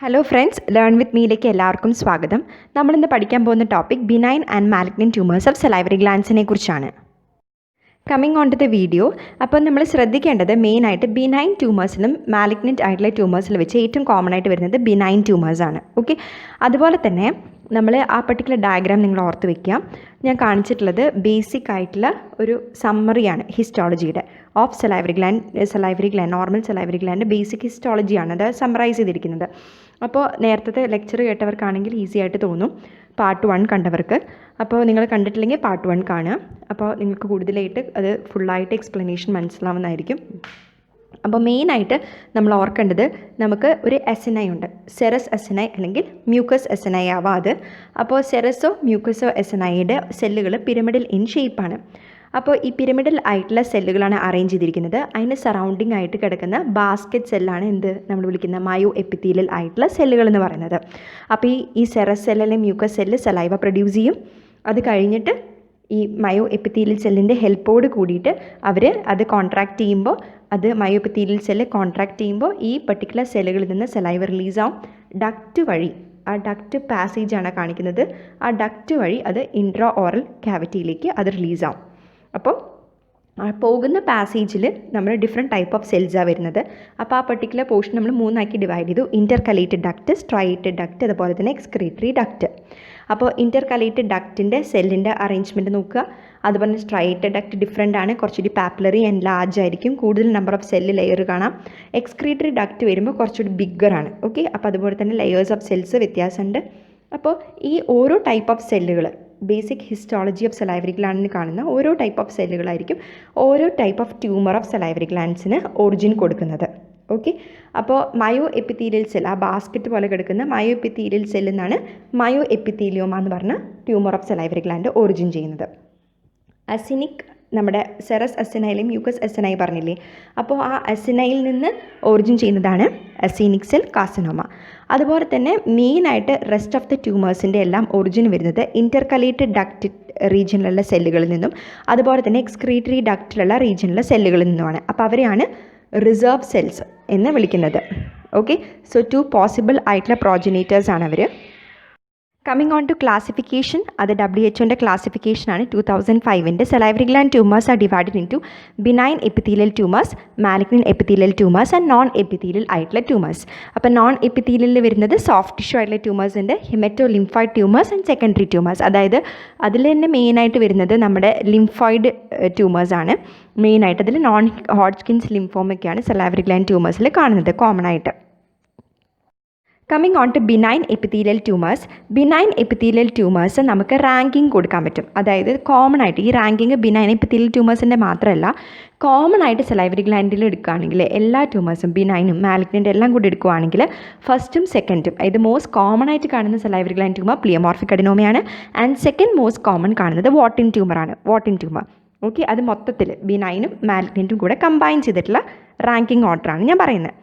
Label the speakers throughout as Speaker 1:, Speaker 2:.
Speaker 1: Hello friends, learn with മീയിലേക്ക് എല്ലാവർക്കും സ്വാഗതം. നമ്മളിന്ന് പഠിക്കാൻ പോകുന്ന topic benign and malignant tumours of salivary ഗ്ലാൻഡ്സിനെ കുറിച്ചാണ്. Coming on to the video. അപ്പോൾ നമ്മൾ ശ്രദ്ധിക്കേണ്ടത് മെയിനായിട്ട് ബിനൈൻ ട്യൂമേഴ്സിലും മാലിഗ്നൻ്റ് ആയിട്ടുള്ള ട്യൂമേഴ്സിൽ വെച്ച് ഏറ്റവും കോമൺ ആയിട്ട് വരുന്നത് ബിനൈൻ ട്യൂമേഴ്സാണ്. ഓക്കെ, അതുപോലെ തന്നെ നമ്മൾ ആ പർട്ടിക്കുലർ ഡയഗ്രാം നിങ്ങൾ ഓർത്ത് വയ്ക്കുക. ഞാൻ കാണിച്ചിട്ടുള്ളത് ബേസിക് ആയിട്ടുള്ള ഒരു സമ്മറിയാണ് ഹിസ്റ്റോളജിയുടെ of salivary gland normal salivary gland basic ഹിസ്റ്റോളജിയാണ് അത് സമ്മറൈസ് ചെയ്തിരിക്കുന്നത്. അപ്പോൾ നേരത്തെ ലെക്ചർ കേട്ടവർക്കാണെങ്കിൽ ഈസി ആയിട്ട് തോന്നും, പാർട്ട് 1 കണ്ടവർക്ക്. അപ്പോൾ നിങ്ങൾ കണ്ടിട്ടില്ലെങ്കിൽ പാർട്ട് 1 കാണുക. അപ്പോൾ നിങ്ങൾക്ക് കൂടുതലായിട്ട് അത് ഫുള്ളായിട്ട് എക്സ്പ്ലനേഷൻ മനസ്സിലാവുന്നതായിരിക്കും. അപ്പോൾ മെയിനായിട്ട് നമ്മൾ ഓർക്കേണ്ടത്, നമുക്ക് ഒരു എസനൈ ഉണ്ട്, സെറസ് എസനൈ അല്ലെങ്കിൽ മ്യൂക്കസ് എസനൈ ആവാം അത്. അപ്പോൾ സെറസോ മ്യൂക്കസോ എസനൈയുടെ സെല്ലുകൾ പിരമിഡൽ ഇൻ ഷേപ്പാണ്. അപ്പോൾ ഈ പിരമിഡൽ ആയിട്ടുള്ള സെല്ലുകളാണ് അറേഞ്ച് ചെയ്തിരിക്കുന്നത്. അതിന് സറൗണ്ടിങ് ആയിട്ട് കിടക്കുന്ന ബാസ്ക്കറ്റ് സെല്ലാണ് നമ്മൾ വിളിക്കുന്ന മയോ എപ്പിത്തീലിയൽ ആയിട്ടുള്ള സെല്ലുകൾ എന്ന് പറയുന്നത്. അപ്പോൾ ഈ സെറസ് സെൽ അല്ലെങ്കിൽ മ്യൂക്കസ് സെല്ല് സലൈവ പ്രൊഡ്യൂസ് ചെയ്യും. അത് കഴിഞ്ഞിട്ട് ഈ മയോ എപ്പിത്തീലിയൽ സെല്ലിൻ്റെ ഹെൽപ്പോട് കൂടിയിട്ട് അവർ അത് കോൺട്രാക്ട് ചെയ്യുമ്പോൾ, അത് മയോ എപ്പിത്തീലിയൽ സെല്ല് കോൺട്രാക്ട് ചെയ്യുമ്പോൾ ഈ പർട്ടിക്കുലർ സെല്ലുകളിൽ നിന്ന് സലൈവ റിലീസാവും. ഡക്റ്റ് വഴി, ആ ഡക്റ്റ് പാസേജാണ് കാണിക്കുന്നത്, ആ ഡക്റ്റ് വഴി അത് ഇൻട്രാ ഓറൽ ക്യാവിറ്റിയിലേക്ക് അത് റിലീസാവും. അപ്പോൾ പോകുന്ന പാസേജിൽ നമ്മൾ ഡിഫറെൻറ്റ് ടൈപ്പ് ഓഫ് സെൽസാണ് വരുന്നത്. അപ്പോൾ ആ പർട്ടിക്കുലർ പോർഷൻ നമ്മൾ 3 ഡിവൈഡ് ചെയ്തു. ഇൻ്റർകലേറ്റഡ് ഡക്റ്റ്, സ്ട്രൈറ്റഡ് ഡക്റ്റ്, അതുപോലെ തന്നെ എക്സ്ക്രീറ്ററി ഡക്റ്റ്. അപ്പോൾ ഇൻ്റർകലേറ്റഡ് ഡക്റ്റിൻ്റെ സെല്ലിൻ്റെ അറേഞ്ച്മെൻറ്റ് നോക്കുക. അതുപോലെ തന്നെ സ്ട്രൈറ്റഡ് ഡക്റ്റ് ഡിഫറെൻ്റ് ആണ്, കുറച്ചുകൂടി പാപ്പുലറി ആൻഡ് ലാർജ് ആയിരിക്കും, കൂടുതൽ നമ്പർ ഓഫ് സെല്ല് ലെയർ കാണാം. എക്സ്ക്രീറ്ററി ഡക്റ്റ് വരുമ്പോൾ കുറച്ചുകൂടി ബിഗ്ഗറാണ്. ഓക്കെ, അപ്പോൾ അതുപോലെ തന്നെ ലെയേഴ്സ് ഓഫ് സെൽസ് വ്യത്യാസമുണ്ട്. അപ്പോൾ ഈ ഓരോ ടൈപ്പ് ഓഫ് സെല്ലുകൾ ബേസിക് ഹിസ്റ്റോളജി ഓഫ് സലൈവറി ഗ്ലാൻഡിന് കാണുന്ന ഓരോ ടൈപ്പ് ഓഫ് സെല്ലുകളായിരിക്കും ഓരോ type of tumour of salivary ഗ്ലാൻഡ്സിന് ഒറിജിൻ കൊടുക്കുന്നത്. ഓക്കെ, അപ്പോൾ മയോ എപ്പിത്തീലിയൽ സെൽ, ആ ബാസ്ക്കറ്റ് പോലെ കിടക്കുന്ന മയോ എപ്പിത്തീലിയൽ സെല്ലിൽ നിന്നാണ് മയോ എപ്പിത്തീലിയോമ എന്ന് പറഞ്ഞ tumour of salivary gland origin ചെയ്യുന്നത്. അസിനിക്, നമ്മുടെ സെറസ് അസിനൈലും മ്യൂക്കസ് അസിനൈ പറഞ്ഞില്ലേ, അപ്പോൾ ആ അസിനൈയിൽ നിന്ന് ഒറിജിൻ ചെയ്യുന്നതാണ് അസീനിക് സെൽ കാർസിനോമ. അതുപോലെ തന്നെ മെയിനായിട്ട് റെസ്റ്റ് ഓഫ് ദ ട്യൂമേഴ്സിൻ്റെ എല്ലാം ഒറിജിൻ വരുന്നത് ഇൻ്റർകലേറ്റഡ് ഡക്റ്റ് റീജിയനിലുള്ള സെല്ലുകളിൽ നിന്നും അതുപോലെ തന്നെ എക്സ്ക്രീറ്ററി ഡക്റ്റിലുള്ള റീജിയനിലുള്ള സെല്ലുകളിൽ നിന്നുമാണ്. അപ്പോൾ അവരെയാണ് റിസർവ് സെൽസ് എന്ന് വിളിക്കുന്നത്. ഓക്കെ, സോ 2 പോസിബിൾ ആയിട്ടുള്ള പ്രോജനേറ്റേഴ്സ് ആണ് അവർ. കമ്മിങ് ഓൺ ടു ക്ലാസിഫിക്കേഷൻ, അത് WHO ക്ലാസിഫിക്കേഷനാണ് 2005. Salivary gland tumours are divided into benign epithelial tumours, malignant epithelial tumours and non epithelial ആയിട്ടുള്ള ട്യൂമേഴ്സ്. അപ്പോൾ നോൺ എപ്പിത്തീലിയലിൽ വരുന്നത് സോഫ്റ്റ് ടിഷ്യൂ ആയിട്ടുള്ള ട്യൂമേഴ്സ് ഉണ്ട്, haematolymphoid tumours and secondary tumours. അതായത് അതിൽ തന്നെ മെയിനായിട്ട് വരുന്നത് നമ്മുടെ ലിംഫോയിഡ് ട്യൂമേഴ്സാണ് മെയിനായിട്ട്. അതിൽ നോൺ ഹോഡ്ജ്കിൻസ് ലിംഫോമൊക്കെയാണ് സലൈവറി ഗ്ലാൻഡ് ട്യൂമേഴ്സിൽ കാണുന്നത് കോമൺ ആയിട്ട്. Coming on to benign epithelial tumours. Benign epithelial tumours നമുക്ക് റാങ്കിങ് കൊടുക്കാൻ പറ്റും. അതായത് കോമൺ ആയിട്ട് ഈ റാങ്കിങ് ബിനൈൻ എപ്പിത്തീലിയൽ ട്യൂമേഴ്സിൻ്റെ മാത്രമല്ല, കോമൺ ആയിട്ട് സലൈവറി ഗ്ലാൻഡിൽ എടുക്കുകയാണെങ്കിൽ എല്ലാ ട്യൂമേഴ്സും ബിനൈനും മാലിഗ്നൻ്റ് എല്ലാം കൂടി എടുക്കുകയാണെങ്കിൽ ഫസ്റ്റും സെക്കൻഡും, ഇത് മോസ്റ്റ് കോമൺ ആയിട്ട് കാണുന്ന സലൈവറി ഗ്ലാൻഡ് ട്യൂമർ പ്ലിയോമോർഫിക് അഡിനോമയാണ്. ആൻഡ് സെക്കൻഡ് മോസ്റ്റ് കോമൺ കാണുന്നത് വാട്ടിൻ ട്യൂമറാണ്, വാട്ടിൻ ട്യൂമർ. ഓക്കെ, അത് മൊത്തത്തിൽ ബിനൈനും മാലിഗ്നൻറ്റും കൂടെ കമ്പൈൻ ചെയ്തിട്ടുള്ള റാങ്കിങ് ഓർഡറാണ് ഞാൻ പറയുന്നത്.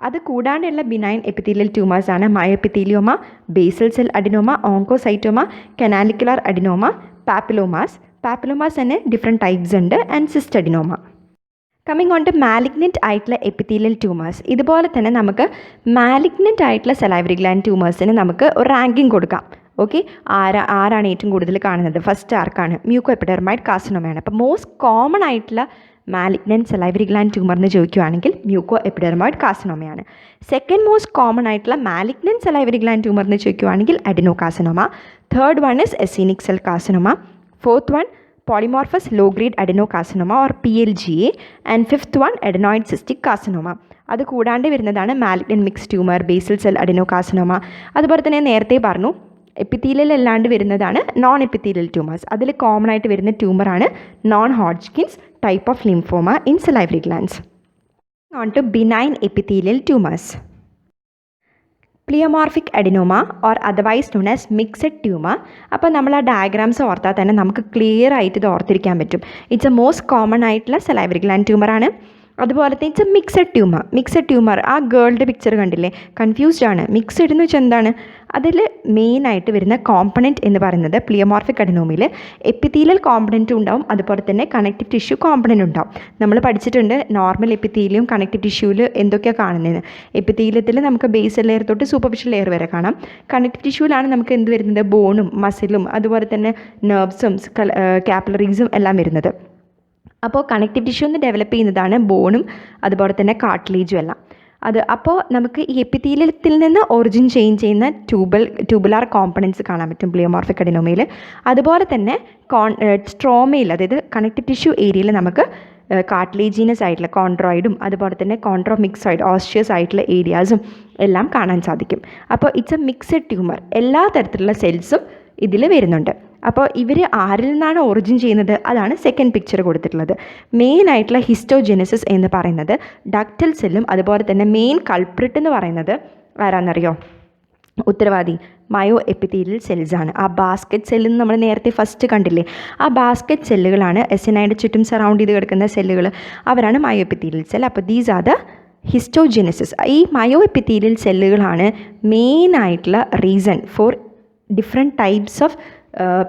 Speaker 1: അത് കൂടാണ്ടുള്ള ബിനൈൻ എപ്പിത്തീലിയൽ ട്യൂമേഴ്സാണ് myoepithelioma, basal cell adenoma, oncocytoma, canalicular adenoma, papillomas തന്നെ ഡിഫറെൻറ്റ് ടൈപ്സ് ഉണ്ട്, and cystadenoma. Coming on to malignant ആയിട്ടുള്ള എപ്പിത്തീലിയൽ ട്യൂമേഴ്സ്. ഇതുപോലെ തന്നെ നമുക്ക് മാലിഗ്നൻ്റ് ആയിട്ടുള്ള സലൈവറി ഗ്ലാൻഡ് ട്യൂമേഴ്സിന് നമുക്ക് ഒരു റാങ്കിങ് കൊടുക്കാം. ഓക്കെ, ആരാണ് ഏറ്റവും കൂടുതൽ കാണുന്നത്? ഫസ്റ്റ് ആർക്കാണ്? മ്യൂക്കോ എപ്പിഡെർമൈഡ് കാർസിനോമയാണ്. അപ്പോൾ മോസ്റ്റ് കോമൺ ആയിട്ടുള്ള മാലിഗ്നൻ്റ് സലൈവറി ഗ്ലാൻഡ് ട്യൂമർ എന്ന് ചോദിക്കുകയാണെങ്കിൽ മ്യൂക്കോ എപ്പിഡെർമോയിഡ് കാർസിനോമയാണ്. സെക്കൻഡ് മോസ്റ്റ് കോമൺ ആയിട്ടുള്ള മാലിഗ്നൻ്റ് സലൈവറി ഗ്ലാൻഡ് ട്യൂമർ എന്ന് ചോദിക്കുകയാണെങ്കിൽ adeno carcinoma. Third one is acinic cell carcinoma. Fourth one polymorphous low grade adeno carcinoma or PLGA. And fifth one adenoid cystic carcinoma. അത് കൂടാണ്ട് വരുന്നതാണ് malignant mix tumour, basal cell adeno carcinoma. അതുപോലെ തന്നെ നേരത്തെ പറഞ്ഞു epithelial അല്ലാണ്ട് വരുന്നതാണ് non epithelial tumours. അതിൽ കോമൺ ആയിട്ട് വരുന്ന ട്യൂമറാണ് non Hodgkin's type of lymphoma in salivary glands. On to benign epithelial tumours. Pleomorphic adenoma or otherwise known as mixed tumour. അപ്പോൾ നമ്മൾ ആ ഡയഗ്രാംസ് ഓർത്താൽ തന്നെ നമുക്ക് ക്ലിയർ ആയിട്ട് ഇത് ഓർത്തിരിക്കാൻ പറ്റും. ഇറ്റ്സ് എ മോസ്റ്റ് കോമൺ ആയിട്ടുള്ള സലൈവറി ഗ്ലാൻഡ് ട്യൂമറാണ്. അതുപോലെ തന്നെ ഇറ്റ്സ് എ മിക്സഡ് ട്യൂമർ. ആ ഗേളുടെ പിക്ചർ കണ്ടില്ലേ? കൺഫ്യൂസ്ഡ് ആണ്. മിക്സഡ് എന്ന് വെച്ചാൽ എന്താണ്? അതിൽ മെയിനായിട്ട് വരുന്ന കോമ്പണൻറ്റ് എന്ന് പറയുന്നത് പ്ലിയോമോർഫിക് അഡിനോമയിൽ എപ്പിത്തീലിയൽ കോമ്പണൻറ്റും ഉണ്ടാവും, അതുപോലെ തന്നെ കണക്റ്റീവ് ടിഷ്യൂ കോമ്പണൻറ്റ് ഉണ്ടാവും. നമ്മൾ പഠിച്ചിട്ടുണ്ട് നോർമൽ എപ്പിത്തീലിയം കണക്റ്റീവ് ടിഷ്യൂവിൽ എന്തൊക്കെയാണ് കാണുന്നത്. എപ്പിത്തീലിയത്തിൽ നമുക്ക് ബേസൽ ലെയർ തൊട്ട് സൂപ്പർഫിഷ്യൽ ലെയർ വരെ കാണാം. കണക്റ്റീവ് ടിഷ്യൂവിലാണ് നമുക്ക് എന്ത് വരുന്നത്, ബോണും മസിലും അതുപോലെ തന്നെ നെർവ്സും കാപ്പിലറീസും എല്ലാം വരുന്നത്. അപ്പോൾ കണക്റ്റീവ് ടിഷ്യൂ ഒന്ന് ഡെവലപ്പ് ചെയ്യുന്നതാണ് ബോണും അതുപോലെ തന്നെ കാർട്ടിലേജും എല്ലാം. അപ്പോൾ നമുക്ക് ഈ എപ്പിത്തീലിയത്തിൽ നിന്ന് ഒറിജിൻ ചേഞ്ച് ചെയ്യുന്ന ട്യൂബുലാർ കോമ്പണൻറ്റ്സ് കാണാൻ പറ്റും പ്ലിയോമോർഫിക് അഡിനോമയിൽ. അതുപോലെ തന്നെ സ്ട്രോമയിൽ, അതായത് കണക്റ്റീവ് ടിഷ്യൂ ഏരിയയിൽ നമുക്ക് കാർട്ടിലേജിനസ് ആയിട്ടുള്ള കോൺട്രോയിഡും അതുപോലെ തന്നെ കോൺട്രോമിക്സോയിഡ് ഓസ്റ്റിയസ് ആയിട്ടുള്ള ഏരിയാസും എല്ലാം കാണാൻ സാധിക്കും. അപ്പോൾ ഇറ്റ്സ് എ മിക്സഡ് ട്യൂമർ, എല്ലാ തരത്തിലുള്ള സെൽസും ഇതിൽ വരുന്നുണ്ട്. അപ്പോൾ ഇവർ ആരിൽ നിന്നാണ് ഒറിജിൻ ചെയ്യുന്നത്, അതാണ് സെക്കൻഡ് പിക്ചർ കൊടുത്തിട്ടുള്ളത്. മെയിൻ ആയിട്ടുള്ള ഹിസ്റ്റോജെനസിസ് എന്ന് പറയുന്നത് ഡക്റ്റൽ സെല്ലും അതുപോലെ തന്നെ മെയിൻ കൾപ്രിറ്റ് എന്ന് പറയുന്നത് ആരാന്നറിയോ, ഉത്തരവാദി മയോ എപ്പിത്തീലിയൽ സെൽസാണ്. ആ ബാസ്ക്കറ്റ് സെല്ലിൽ നമ്മൾ നേരത്തെ ഫസ്റ്റ് കണ്ടില്ലേ, ആ ബാസ്ക്കറ്റ് സെല്ലുകളാണ് എസിനൈഡ് ചുറ്റും സറൗണ്ട് ചെയ്ത് കിടക്കുന്ന സെല്ലുകൾ, അവരാണ് മയോ എപ്പിത്തീലിയൽ സെൽ. അപ്പോൾ ദീസ് ആർ ദ ഹിസ്റ്റോജെനസിസ്. ഈ മയോ എപ്പിത്തീലിയൽ സെല്ലുകളാണ് മെയിൻ ആയിട്ടുള്ള reason for different types of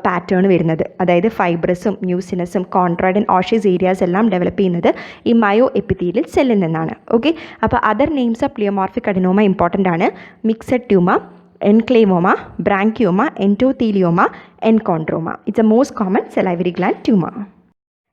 Speaker 1: pattern വരുന്നത്. അതായത് ഫൈബ്രസും മ്യൂസിനസും കോൺട്രോയിഡ് ആൻഡ് ഓഷ്യസ് ഏരിയാസ് എല്ലാം ഡെവലപ്പ് ചെയ്യുന്നത് ഈ മയോ എപ്പിത്തീലിയൽ സെല്ലിൽ നിന്നാണ്. ഓക്കെ, അപ്പോൾ other names of pleomorphic adenoma important ആണ്. Mixed tumour, enclavoma, branchioma, endothelioma, enchondroma. It's a most common salivary gland tumour.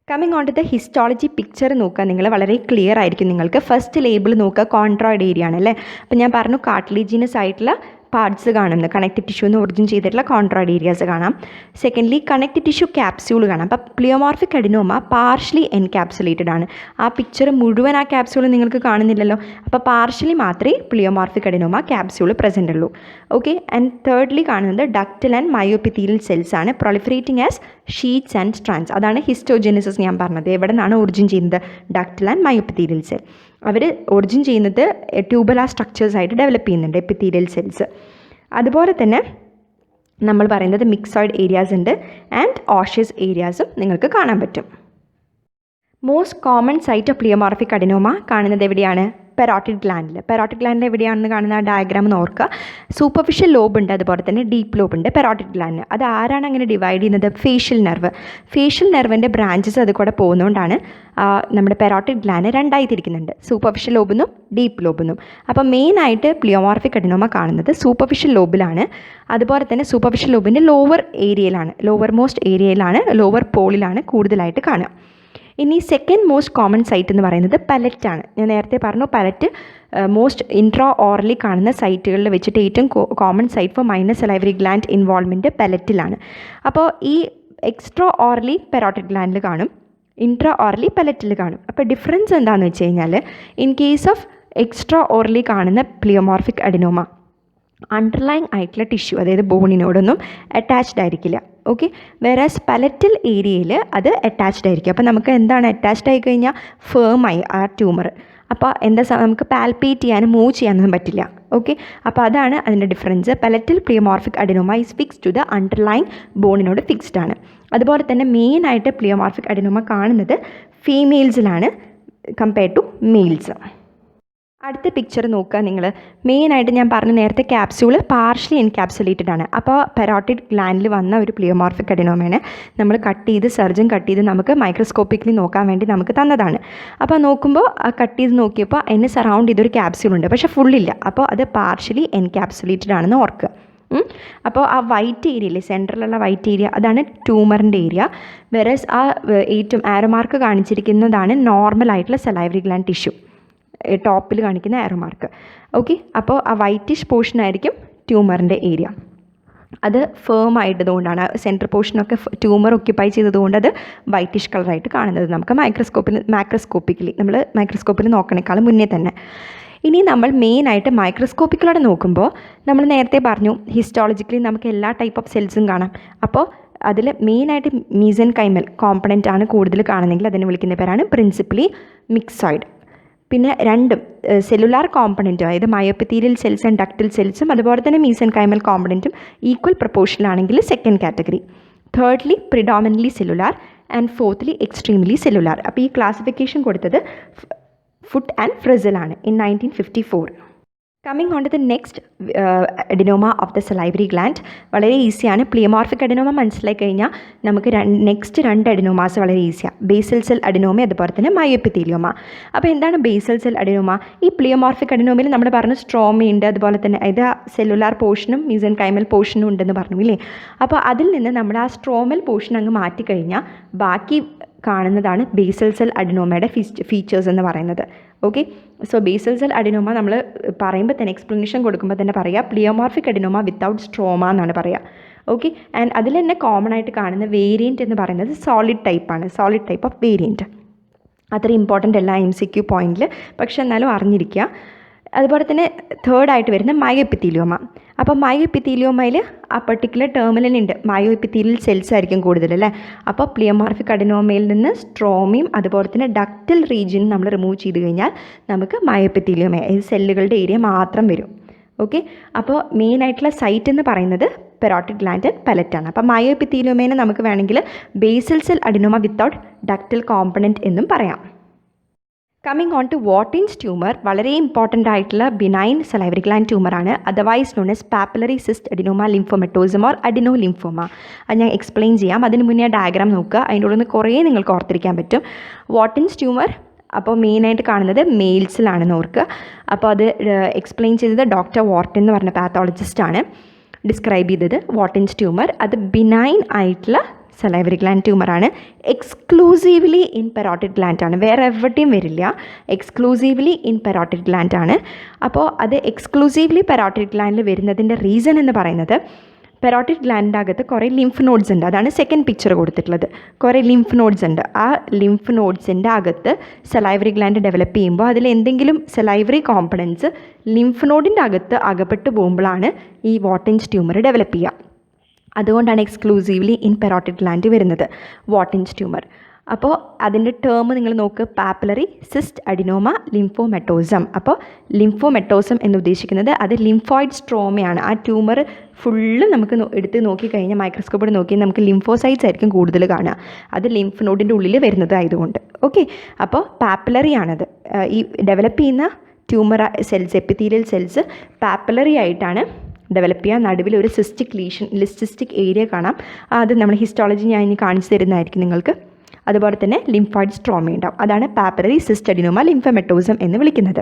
Speaker 1: Coming on to the histology picture നോക്കുക നിങ്ങൾ, വളരെ ക്ലിയർ ആയിരിക്കും നിങ്ങൾക്ക്. ഫസ്റ്റ് ലേബിൾ നോക്കുക, കോൺട്രോയിഡ് ഏരിയ ആണ് അല്ലേ. അപ്പോൾ ഞാൻ പറഞ്ഞു കാർട്ടിലേജിനസ് ആയിട്ടുള്ള പാർട്സ് കാണുന്നു, കണക്റ്റീവ് ടിഷ്യൂന്ന് ഒറിജിൻ ചെയ്തിട്ടുള്ള കോൺട്രോയിഡ് ഏരിയാസ് കാണാം. സെക്കൻഡ്ലി കണക്റ്റീവ് ടിഷ്യൂ ക്യാപ്സ്യൂൾ കാണാം. അപ്പോൾ പ്ലിയോമോർഫിക് അഡിനോമ പാർഷ്യലി എൻകാപ്സുലേറ്റഡ് ആണ്. ആ പിക്ചർ മുഴുവൻ ആ ക്യാപ്സ്യൂൾ നിങ്ങൾക്ക് കാണുന്നില്ലല്ലോ, അപ്പോൾ പാർഷ്യലി മാത്രമേ പ്ലിയോമോർഫിക് അഡിനോമ ക്യാപ്സ്യൂൾ പ്രസൻ്റ് ഉള്ളൂ. ഓക്കെ, ആൻഡ് തേർഡ്ലി കാണുന്നത് ഡക്റ്റൽ ആൻഡ് മയോഎപ്പിത്തീലിയൽ സെൽസ് ആണ്, proliferating as sheets and strands. അതാണ് ഹിസ്റ്റോജെനസിസ് ഞാൻ പറഞ്ഞത്. എവിടെ നിന്നാണ് ഒറിജിൻ ചെയ്യുന്നത്, ഡക്റ്റൽ ആൻഡ് മയോഎപ്പിത്തീലിയൽ സെൽ. അവർ ഒറിജിൻ ചെയ്യുന്നത് ട്യൂബുലാർ സ്ട്രക്ചേഴ്സ് ആയിട്ട് ഡെവലപ്പ് ചെയ്യുന്നുണ്ട് എപ്പിത്തീലിയൽ സെൽസ്. അതുപോലെ തന്നെ നമ്മൾ പറയുന്നത് മിക്സോയിഡ് ഏരിയാസ് ഉണ്ട് ആൻഡ് ഓഷ്യസ് ഏരിയാസും നിങ്ങൾക്ക് കാണാൻ പറ്റും. Most common site of pleomorphic adenoma കാണുന്നത് എവിടെയാണ്, പെരോട്ടിഡ് ഗ്ലാൻഡിൽ. പെരോട്ടിഡ് ഗ്ലാൻഡിൽ എവിടെയാണെന്ന് കാണുന്ന ആ ഡയഗ്രാം എന്ന് ഓർക്കുക. സൂപ്പർഫിഷ്യൽ ലോബ് ഉണ്ട്, അതുപോലെ തന്നെ ഡീപ്പ് ലോബ് ഉണ്ട് പെരോട്ടിഡ് ഗ്ലാൻഡിന്. അത് ആരാണ് അങ്ങനെ ഡിവൈഡ് ചെയ്യുന്നത്, ഫേഷ്യൽ നെർവ്. ഫേഷ്യൽ നെർവിൻ്റെ ബ്രാഞ്ചസ് അത് കൂടെ പോകുന്നതുകൊണ്ടാണ് നമ്മുടെ പെരോട്ടിഡ് ഗ്ലാൻഡ് രണ്ടായി തിരിക്കുന്നുണ്ട്, സൂപ്പർഫിഷ്യൽ ലോബെന്നും ഡീപ്പ് ലോബെന്നും. അപ്പോൾ മെയിനായിട്ട് പ്ലിയോമോർഫിക് അഡിനോമ കാണുന്നത് സൂപ്പർഫിഷ്യൽ ലോബിലാണ്. അതുപോലെ തന്നെ സൂപ്പർഫിഷ്യൽ ലോബിൻ്റെ ലോവർ ഏരിയയിലാണ്, ലോവർ മോസ്റ്റ് ഏരിയയിലാണ്, ലോവർ പോളിലാണ് കൂടുതലായിട്ട് കാണുക. ഇനി സെക്കൻഡ് മോസ്റ്റ് കോമൺ സൈറ്റ് എന്ന് പറയുന്നത് പലറ്റാണ്. ഞാൻ നേരത്തെ പറഞ്ഞു പലറ്റ് മോസ്റ്റ് ഇൻട്രാ ഓറലി കാണുന്ന സൈറ്റുകളിൽ വെച്ചിട്ട് ഏറ്റവും common site for minor salivary gland involvement പലറ്റിലാണ്. അപ്പോൾ ഈ എക്സ്ട്രാ ഓറലി പെരോട്ടിഡ് ഗ്ലാൻഡിൽ കാണും, ഇൻട്രാ ഓറലി പലറ്റിൽ കാണും. അപ്പോൾ ഡിഫറൻസ് എന്താണെന്ന് വെച്ച് കഴിഞ്ഞാൽ in case of extra orally കാണുന്ന പ്ലിയോമോർഫിക് അഡിനോമ അണ്ടർലൈങ് ആയിട്ടുള്ള ടിഷ്യൂ, അതായത് ബോണിനോടൊന്നും അറ്റാച്ച്ഡ് ആയിരിക്കില്ല. ഓക്കെ, വേറാസ് പലറ്റൽ ഏരിയയിൽ അത് അറ്റാച്ച്ഡ് ആയിരിക്കും. അപ്പോൾ നമുക്ക് എന്താണ് അറ്റാച്ച്ഡ് ആയി കഴിഞ്ഞാൽ ഫേമായി ആ ട്യൂമർ. അപ്പോൾ നമുക്ക് പാൽപ്പേറ്റ് ചെയ്യാനും മൂവ് ചെയ്യാനൊന്നും പറ്റില്ല. ഓക്കെ, അപ്പോൾ അതാണ് അതിൻ്റെ difference. Palatal pleomorphic adenoma is fixed to the underlying ബോണിനോട് ഫിക്സ്ഡ് ആണ്. അതുപോലെ തന്നെ മെയിനായിട്ട് പ്ലിയോമോർഫിക് അഡിനോമ കാണുന്നത് ഫീമെയിൽസിലാണ് കമ്പയർഡ് ടു മെയിൽസ്. അടുത്ത പിക്ചർ നോക്കുക നിങ്ങൾ. മെയിനായിട്ട് ഞാൻ പറഞ്ഞ നേരത്തെ ക്യാപ്സ്യൂൾ പാർഷ്യലി എൻകാപ്സുലേറ്റഡ് ആണ്. അപ്പോൾ പെരോട്ടിഡ് ഗ്ലാൻഡിൽ വന്ന ഒരു പ്ലിയോമോർഫിക് അഡിനോമയാണ് നമ്മൾ സർജൻ കട്ട് ചെയ്ത് നമുക്ക് മൈക്രോസ്കോപ്പിക്കലി നോക്കാൻ വേണ്ടി നമുക്ക് തന്നതാണ്. അപ്പോൾ നോക്കുമ്പോൾ കട്ട് ചെയ്ത് നോക്കിയപ്പോൾ അതിന് സറൗണ്ട് ചെയ്തൊരു ക്യാപ്സ്യൂൾ ഉണ്ട്, പക്ഷേ ഫുള്ളില്ല. അപ്പോൾ അത് പാർഷ്യലി എൻകാപ്സുലേറ്റഡ് ആണെന്ന് ഓർക്കുക. അപ്പോൾ ആ വൈറ്റ് ഏരിയയില്ലേ, സെൻട്രലുള്ള വൈറ്റ് ഏരിയ, അതാണ് ട്യൂമറിൻ്റെ ഏരിയ. വെറസ് ആ ഏറ്റവും ആരോമാർക്ക് കാണിച്ചിരിക്കുന്നതാണ് നോർമൽ ആയിട്ടുള്ള സലൈവറി ഗ്ലാൻഡ് ടിഷ്യൂ, ടോപ്പിൽ കാണിക്കുന്ന ആരോ മാർക്ക്. ഓക്കെ, അപ്പോൾ ആ വൈറ്റിഷ് പോർഷൻ ആയിരിക്കും ട്യൂമറിൻ്റെ ഏരിയ. അത് ഫേം ആയിട്ടതുകൊണ്ടാണ് സെൻട്രൽ പോർഷനൊക്കെ ട്യൂമർ ഒക്യുപ്പൈ ചെയ്തതുകൊണ്ട് അത് വൈറ്റിഷ് കളറായിട്ട് കാണുന്നത് നമുക്ക് മാക്രോസ്കോപ്പിക്കലി നമ്മൾ മൈക്രോസ്കോപ്പിൽ നോക്കണേക്കാളും മുന്നേ തന്നെ. ഇനി നമ്മൾ മെയിനായിട്ട് മൈക്രോസ്കോപ്പിക്കലോടെ നോക്കുമ്പോൾ നമ്മൾ നേരത്തെ പറഞ്ഞു ഹിസ്റ്റോളജിക്കലി നമുക്ക് എല്ലാ ടൈപ്പ് ഓഫ് സെൽസും കാണാം. അപ്പോൾ അതിൽ മെയിനായിട്ട് മീസെൻകൈമൽ കോമ്പണൻ്റ് ആണ് കൂടുതൽ കാണുന്നെങ്കിൽ അതിനെ വിളിക്കുന്ന പേരാണ് പ്രിൻസിപ്പലി മിക്സോയിഡ്. പിന്നെ രണ്ടും സെല്ലുലാർ കോമ്പണൻറ്റും, അതായത് മയോഎപ്പിത്തീലിയൽ സെൽസ് ആൻഡ് ഡക്റ്റൽ സെൽസും അതുപോലെ തന്നെ മീസെൻകൈമൽ കോമ്പണൻറ്റും ഈക്വൽ പ്രൊപ്പോർഷനിലാണെങ്കിൽ second category. Thirdly predominantly cellular and fourthly extremely cellular. അപ്പോൾ ഈ ക്ലാസിഫിക്കേഷൻ കൊടുത്തത് ഫുട്ട് ആൻഡ് ഫ്രിസലാണ് in 1954. Coming on to the next adenoma of the salivary gland. വളരെ ഈസിയാണ്. പ്ലിയോമോർഫിക് അഡിനോമ മനസ്സിലായി കഴിഞ്ഞാൽ നമുക്ക് നെക്സ്റ്റ് 2 അഡിനോമാസ് വളരെ ഈസിയാണ്. ബേസൽ സെൽ അഡിനോമ അതുപോലെ തന്നെ മയോഎപ്പിത്തീലിയോമ. അപ്പോൾ എന്താണ് ബേസൽ സെൽ അഡിനോമ? ഈ പ്ലിയോമോർഫിക് അഡിനോമയിൽ നമ്മൾ പറഞ്ഞു സ്ട്രോമയുണ്ട്, അതുപോലെ തന്നെ ഇത് സെല്ലുലാർ പോർഷനും മീസെൻകൈമൽ പോർഷനും ഉണ്ടെന്ന് പറഞ്ഞു ഇല്ലേ. അപ്പോൾ അതിൽ നിന്ന് നമ്മൾ ആ സ്ട്രോമൽ പോർഷൻ അങ്ങ് മാറ്റിക്കഴിഞ്ഞാൽ ബാക്കി കാണുന്നതാണ് ബേസൽ സെൽ അഡിനോമയുടെ ഫീച്ചേഴ്സ് എന്ന് പറയുന്നത്. Okay, so basal cell adenoma നമ്മൾ പറയുമ്പോൾ തന്നെ എക്സ്പ്ലനേഷൻ കൊടുക്കുമ്പോൾ തന്നെ പറയുക പ്ലിയോമോർഫിക് അഡിനോമ വിത്തൗട്ട് സ്ട്രോമ എന്നാണ് പറയുക. ഓക്കെ, ആൻഡ് അതിൽ തന്നെ കോമൺ ആയിട്ട് കാണുന്ന വേരിയൻറ്റ് എന്ന് പറയുന്നത് സോളിഡ് ടൈപ്പാണ്, സോളിഡ് ടൈപ്പ് ഓഫ് വേരിയൻറ്റ്. അത്ര ഇമ്പോർട്ടൻ്റ് അല്ല MCQ പോയിന്റിൽ, പക്ഷെ എന്നാലും അറിഞ്ഞിരിക്കുക. അതുപോലെ തന്നെ തേർഡായിട്ട് വരുന്ന മയോഎപ്പിത്തീലിയോമ. അപ്പോൾ മയോഎപ്പിത്തീലിയോമയിൽ ആ പെർട്ടിക്കുലർ ടേമിലുണ്ട് മയോഎപ്പിത്തീലിയൽ സെൽസ് ആയിരിക്കും കൂടുതൽ അല്ലേ. അപ്പോൾ പ്ലിയോമോർഫിക് അഡിനോമയിൽ നിന്ന് സ്ട്രോമയും അതുപോലെ തന്നെ ഡക്റ്റൽ റീജിയൻ നമ്മൾ റിമൂവ് ചെയ്ത് കഴിഞ്ഞാൽ നമുക്ക് മയോഎപ്പിത്തീലിയോമ സെല്ലുകളുടെ ഏരിയ മാത്രം വരും. ഓക്കെ, അപ്പോൾ മെയിനായിട്ടുള്ള സൈറ്റ് എന്ന് പറയുന്നത് പെറോട്ടിഡ് ഗ്ലാൻഡ് ആൻഡ് പലറ്റാണ്. അപ്പോൾ മയോഎപ്പിത്തീലിയോമേനെ നമുക്ക് വേണമെങ്കിൽ basal cell adenoma without ductal component എന്നും പറയാം. Coming on to Warthin's tumour, വളരെ ഇമ്പോർട്ടൻ്റ് ആയിട്ടുള്ള ബിനൈൻ സലൈവറി ഗ്ലാൻഡ് ട്യൂമറാണ്. Otherwise known as papillary cyst adenoma lymphomatosum or adeno lymphoma. അത് ഞാൻ എക്സ്പ്ലെയിൻ ചെയ്യാം. അതിന് മുന്നേ ഡയഗ്രാം നോക്കുക, അതിൻ്റെ ഉള്ളിൽ നിന്ന് കുറേ നിങ്ങൾക്ക് ഓർത്തിരിക്കാൻ പറ്റും. വാട്ടിൻസ് ട്യൂമർ അപ്പോൾ മെയിനായിട്ട് കാണുന്നത് മെയിൽസിലാണെന്ന് ഓർക്കുക. അപ്പോൾ അത് എക്സ്പ്ലെയിൻ ചെയ്തത് ഡോക്ടർ വാർട്ടൻ എന്ന് പറഞ്ഞ പാത്തോളജിസ്റ്റാണ് ഡിസ്ക്രൈബ് ചെയ്തത്. വാട്ടിൻസ് ട്യൂമർ അത് ബിനൈൻ ആയിട്ടുള്ള സലൈവറി ഗ്ലാൻഡ് ട്യൂമറാണ്. എക്സ്ക്ലൂസീവ്ലി ഇൻ പെറോട്ടിഡ് ഗ്ലാൻഡ് ആണ്, വേറെ എവിടെയും വരില്ല. എക്സ്ക്ലൂസീവ്ലി ഇൻ പെറോട്ടിഡ് ഗ്ലാൻഡ് ആണ്. അപ്പോൾ അത് എക്സ്ക്ലൂസീവ്ലി പെറോട്ടിഡ് ഗ്ലാൻഡിൽ വരുന്നതിൻ്റെ റീസൺ എന്ന് പറയുന്നത് പെറോട്ടിഡ് ഗ്ലാൻഡിൻ്റെ അകത്ത് കുറേ ലിംഫ് നോഡ്സ് ഉണ്ട്. അതാണ് സെക്കൻഡ് പിക്ചർ കൊടുത്തിട്ടുള്ളത്. കുറേ ലിംഫ് നോഡ്സ് ഉണ്ട്. ആ ലിംഫ് നോഡ്സിൻ്റെ അകത്ത് സലൈവറി ഗ്ലാൻഡ് ഡെവലപ്പ് ചെയ്യുമ്പോൾ അതിൽ എന്തെങ്കിലും സലൈവറി കോമ്പണൻസ് ലിംഫ് നോഡിൻ്റെ അകത്ത് അകപ്പെട്ട് പോകുമ്പോഴാണ് ഈ വാട്ടിൻസ് ട്യൂമർ ഡെവലപ്പ് ചെയ്യുക. അതുകൊണ്ടാണ് എക്സ്ക്ലൂസീവ്ലി ഇൻ പെറോട്ടിഡ് ഗ്ലാൻഡ് വരുന്നത് വാട്ടിൻസ് ട്യൂമർ. അപ്പോൾ അതിൻ്റെ ടേം നിങ്ങൾ നോക്ക്, പാപ്പിലറി സിസ്റ്റ് അഡിനോമ ലിംഫോമെറ്റോസം. അപ്പോൾ ലിംഫോമെറ്റോസം എന്ന് ഉദ്ദേശിക്കുന്നത് അത് ലിംഫോയിഡ് സ്ട്രോമയാണ്. ആ ട്യൂമർ ഫുള്ള് നമുക്ക് എടുത്ത് നോക്കിക്കഴിഞ്ഞാൽ മൈക്രോസ്കോപ്പിൽ നോക്കി നമുക്ക് ലിംഫോസൈറ്റ്സ് ആയിരിക്കും കൂടുതൽ കാണുക, അത് ലിംഫ് നോഡിൻ്റെ ഉള്ളിൽ വരുന്നതായതുകൊണ്ട്. ഓക്കെ, അപ്പോൾ പാപ്പിലറി ആണത്. ഈ ഡെവലപ്പ് ചെയ്യുന്ന tumour cells epithelial cells papillary ആയിട്ടാണ് ഡെവലപ്പ് ചെയ്യുക. നടുവിൽ ഒരു സിസ്റ്റിക് ഏരിയ കാണാം. അത് നമ്മൾ ഹിസ്റ്റോളജി ഞാൻ ഇനി കാണിച്ചു തരുന്നതായിരിക്കും നിങ്ങൾക്ക്. അതുപോലെ തന്നെ ലിംഫോയിഡ് സ്ട്രോമ ഉണ്ടാവും. അതാണ് പാപ്പിലറി സിസ്റ്റ് അഡിനോമ ലിംഫോമെറ്റോസം എന്ന് വിളിക്കുന്നത്.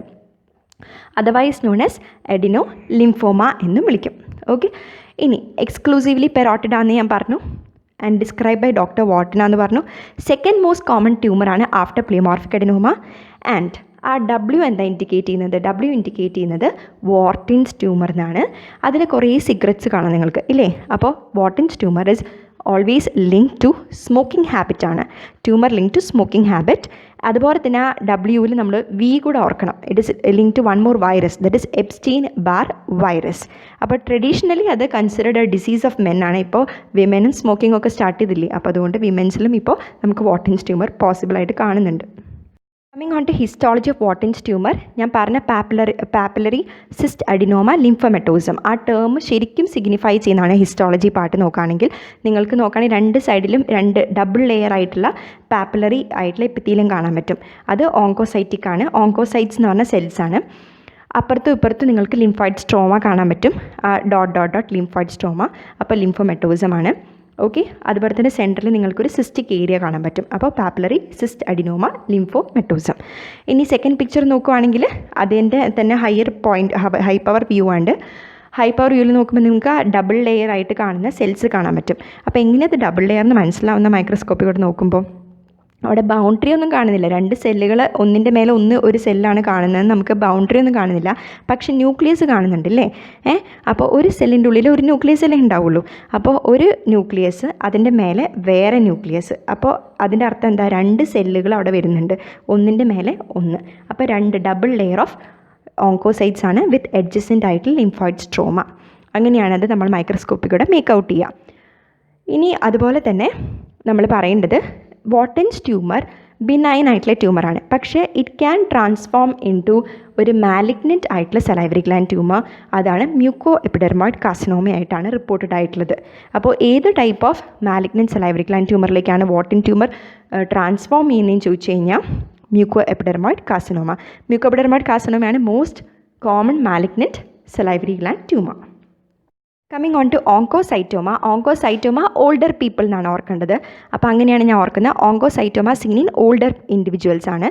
Speaker 1: Otherwise known as adenolymphoma എന്നും വിളിക്കും. ഓക്കെ, ഇനി എക്സ്ക്ലൂസീവ്ലി പെറോട്ടിഡ് ആണെന്ന് ഞാൻ പറഞ്ഞു and describe by doctor Warthin എന്ന് പറഞ്ഞു. സെക്കൻഡ് മോസ്റ്റ് കോമൺ ട്യൂമറാണ് ആഫ്റ്റർ പ്ലിയോമോർഫിക് അഡിനോമ. ആൻഡ് ആ W എന്താ ഇൻഡിക്കേറ്റ് ചെയ്യുന്നത്? W ഇൻഡിക്കേറ്റ് ചെയ്യുന്നത് വാർട്ടിൻസ് ട്യൂമർ എന്നാണ്. അതിൽ കുറേ സിഗരറ്റ്സ് കാണാം നിങ്ങൾക്ക് ഇല്ലേ. അപ്പോൾ Warthin's tumour is always link to smoking habit ആണ്. Tumour link to smoking habit. അതുപോലെ തന്നെ ആ Wയിൽ നമ്മൾ V കൂടെ ഓർക്കണം. It is link to one more virus, that is Epstein Barr virus. അപ്പോൾ ട്രഡീഷണലി അത് considered a disease of men ആണ്. ഇപ്പോൾ വിമനും സ്മോക്കിംഗ് ഒക്കെ സ്റ്റാർട്ട് ചെയ്തില്ലേ, അപ്പോൾ അതുകൊണ്ട് വിമൻസിലും ഇപ്പോൾ നമുക്ക് വാർട്ടിൻസ് ട്യൂമർ പോസിബിളായിട്ട് കാണുന്നുണ്ട്. Coming on to histology of Warthin's tumour, ഞാൻ പറഞ്ഞ പാപ്പിലറി സിസ്റ്റ് അഡിനോമ ലിംഫോമെറ്റോസം ആ ടേം ശരിക്കും സിഗ്നിഫൈ ചെയ്യുന്നതാണ് ഹിസ്റ്റോളജി പാർട്ട് നോക്കുകയാണെങ്കിൽ. നിങ്ങൾക്ക് നോക്കുകയാണെങ്കിൽ രണ്ട് സൈഡിലും രണ്ട് ഡബിൾ ലെയർ ആയിട്ടുള്ള പാപ്പിലറി ആയിട്ടുള്ള എപ്പിത്തീലിയം കാണാൻ പറ്റും. അത് ഓങ്കോസൈറ്റിക് ആണ്. ഓങ്കോസൈറ്റ്സ് എന്ന് പറഞ്ഞ സെൽസ് ആണ്. അപ്പുറത്തും ഇപ്പുറത്തും നിങ്ങൾക്ക് ലിംഫോയിഡ് സ്ട്രോമ കാണാൻ പറ്റും. ഡോട്ട് ലിംഫോയിഡ് സ്ട്രോമ, അപ്പോൾ ലിംഫോമെറ്റോസം ആണ്. ഓക്കെ, അതുപോലെ തന്നെ സെൻറ്ററിൽ നിങ്ങൾക്കൊരു സിസ്റ്റിക് ഏരിയ കാണാൻ പറ്റും. അപ്പോൾ പാപ്പിലറി സിസ്റ്റ് അഡിനോമ ലിംഫോമെറ്റോസം. ഇനി സെക്കൻഡ് പിക്ചർ നോക്കുവാണെങ്കിൽ അതിൻ്റെ തന്നെ ഹൈ പവർ വ്യൂ ആണ്. ഹൈ പവർ വ്യൂവിൽ നോക്കുമ്പോൾ നിങ്ങൾക്ക് ഡബിൾ ലെയർ ആയിട്ട് കാണുന്ന സെൽസ് കാണാൻ പറ്റും. അപ്പോൾ എങ്ങനെയത് ഡബിൾ ലെയർ എന്ന് മനസ്സിലാവുന്ന മൈക്രോസ്കോപ്പിലൂടെ നോക്കുമ്പോൾ അവിടെ ബൗണ്ടറി ഒന്നും കാണുന്നില്ല. രണ്ട് സെല്ലുകൾ ഒന്നിൻ്റെ മേലെ ഒരു സെല്ലാണ് കാണുന്നത്, നമുക്ക് ബൗണ്ടറി ഒന്നും കാണുന്നില്ല. പക്ഷെ ന്യൂക്ലിയസ് കാണുന്നുണ്ട് അല്ലേ. അപ്പോൾ ഒരു സെല്ലിൻ്റെ ഉള്ളിൽ ഒരു ന്യൂക്ലിയസ് അല്ലേ ഉണ്ടാവുള്ളൂ. അപ്പോൾ ഒരു ന്യൂക്ലിയസ് അതിൻ്റെ മേലെ വേറെ ന്യൂക്ലിയസ്. അപ്പോൾ അതിൻ്റെ അർത്ഥം എന്താ? രണ്ട് സെല്ലുകൾ അവിടെ വരുന്നുണ്ട്, ഒന്നിൻ്റെ മേലെ ഒന്ന്. അപ്പോൾ രണ്ട് ഡബിൾ ലെയർ ഓഫ് ഓങ്കോസൈറ്റ്സ് ആണ് വിത്ത് അഡ്ജസൻ്റ് ആയിട്ടുള്ള ലിംഫോയിഡ് സ്ട്രോമ. അങ്ങനെയാണത് നമ്മൾ മൈക്രോസ്കോപ്പിലൂടെ മേക്ക് ഔട്ട് ചെയ്യുക. ഇനി അതുപോലെ തന്നെ നമ്മൾ പറയേണ്ടത് വാട്ടിൻസ് ട്യൂമർ ബിനൈൻ ആയിട്ടുള്ള ട്യൂമറാണ്. പക്ഷേ it can transform into ഒരു മാലിഗ്നൻറ്റ് ആയിട്ടുള്ള സലൈവറി ഗ്ലാൻഡ് ട്യൂമർ. അതാണ് മ്യൂക്കോ എപ്പിഡെർമോയിഡ് കാർസിനോമ ആയിട്ടാണ് റിപ്പോർട്ടഡ് ആയിട്ടുള്ളത്. അപ്പോൾ ഏത് type of malignant salivary gland ട്യൂമറിലേക്കാണ് വാട്ടിൻ ട്യൂമർ ട്രാൻസ്ഫോം ചെയ്യുന്നതെന്ന് ചോദിച്ചു കഴിഞ്ഞാൽ മ്യൂക്കോ എപ്പിഡെർമോയിഡ് കാർസിനോമ. മ്യൂക്കോ എപ്പിഡെർമോയിഡ് കാർസിനോമയാണ് most common malignant salivary gland tumour. Coming on to oncocytoma older people എന്നാണ് ഓർക്കേണ്ടത്. അപ്പോൾ അങ്ങനെയാണ് ഞാൻ ഓർക്കുന്നത്. Oncocytoma seen in older individuals ആണ്.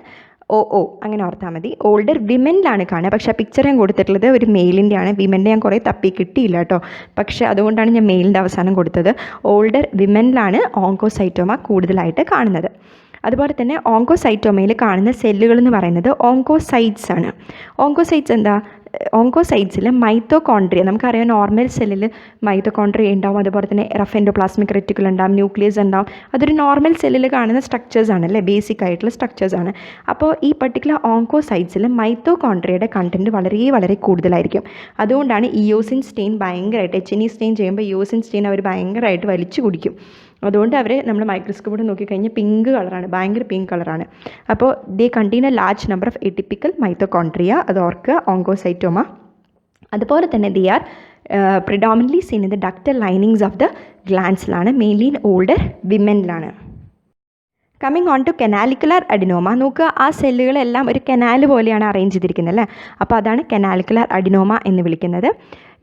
Speaker 1: അങ്ങനെ ഓർത്താൽ മതി. ഓൾഡർ വിമനിലാണ് കാണുക. പക്ഷേ ആ പിക്ചർ ഞാൻ കൊടുത്തിട്ടുള്ളത് ഒരു മെയിലിൻ്റെ ആണ്. വിമൻ്റെ ഞാൻ കുറേ തപ്പി കിട്ടിയില്ല കേട്ടോ. പക്ഷേ അതുകൊണ്ടാണ് ഞാൻ മെയിലിൻ്റെ അവസാനം കൊടുത്തത്. ഓൾഡർ വിമനിലാണ് ഓങ്കോസൈറ്റോമ കൂടുതലായിട്ട് കാണുന്നത്. അതുപോലെ തന്നെ ഓങ്കോസൈറ്റോമയിൽ കാണുന്ന സെല്ലുകൾ എന്ന് പറയുന്നത് ഓങ്കോസൈറ്റ്സ് ആണ്. ഓങ്കോസൈറ്റ്സ് എന്താ? ഓങ്കോസൈറ്റ്സിൽ മൈറ്റോകോൺട്രിയ, നമുക്കറിയാം നോർമൽ സെല്ലിൽ മൈറ്റോകോൺട്രിയ ഉണ്ടാവും, അതുപോലെ തന്നെ റഫ് എൻഡോപ്ലാസ്മിക് റെറ്റിക്കുലം ഉണ്ടാവും, ന്യൂക്ലിയസ് ഉണ്ടാവും. അതൊരു നോർമൽ സെല്ലിൽ കാണുന്ന സ്ട്രക്ചേഴ്സ് ആണ് അല്ലേ, ബേസിക് ആയിട്ടുള്ള സ്ട്രക്ചേഴ്സ് ആണ്. അപ്പോൾ ഈ പർട്ടിക്കുലർ ഓങ്കോസൈറ്റ്സിൽ മൈറ്റോകോൺട്രിയയുടെ കണ്ടൻറ്റ് വളരെ വളരെ കൂടുതലായിരിക്കും. അതുകൊണ്ടാണ് ഇയോസിൻ സ്റ്റെയിൻ ഭയങ്കരമായിട്ട്, HNE സ്റ്റെയിൻ ചെയ്യുമ്പോൾ ഇയോസിൻ സ്റ്റെയിൻ അവർ ഭയങ്കരമായിട്ട് വലിച്ചു കുടിക്കും. അതുകൊണ്ട് അവർ നമ്മൾ മൈക്രോസ്കോപ്പിൽ നോക്കിക്കഴിഞ്ഞാൽ പിങ്ക് കളറാണ്, ഭയങ്കര പിങ്ക് കളറാണ്. അപ്പോൾ they contain a large number of atypical mitochondria, അത് ഓർക്കുക, ഓങ്കോസൈറ്റോമ. അതുപോലെ തന്നെ they are predominantly seen in the ductal linings of the ഗ്ലാൻഡ്സിലാണ്, മെയിൻലി ഇൻ ഓൾഡർ വിമനിലാണ്. Coming on to canalicular adenoma. നോക്കുക, ആ സെല്ലുകളെല്ലാം ഒരു കനാൽ പോലെയാണ് അറേഞ്ച് ചെയ്തിരിക്കുന്നത് അല്ലേ. അപ്പോൾ അതാണ് കനാലിക്കുലർ അഡിനോമ എന്ന് വിളിക്കുന്നത്.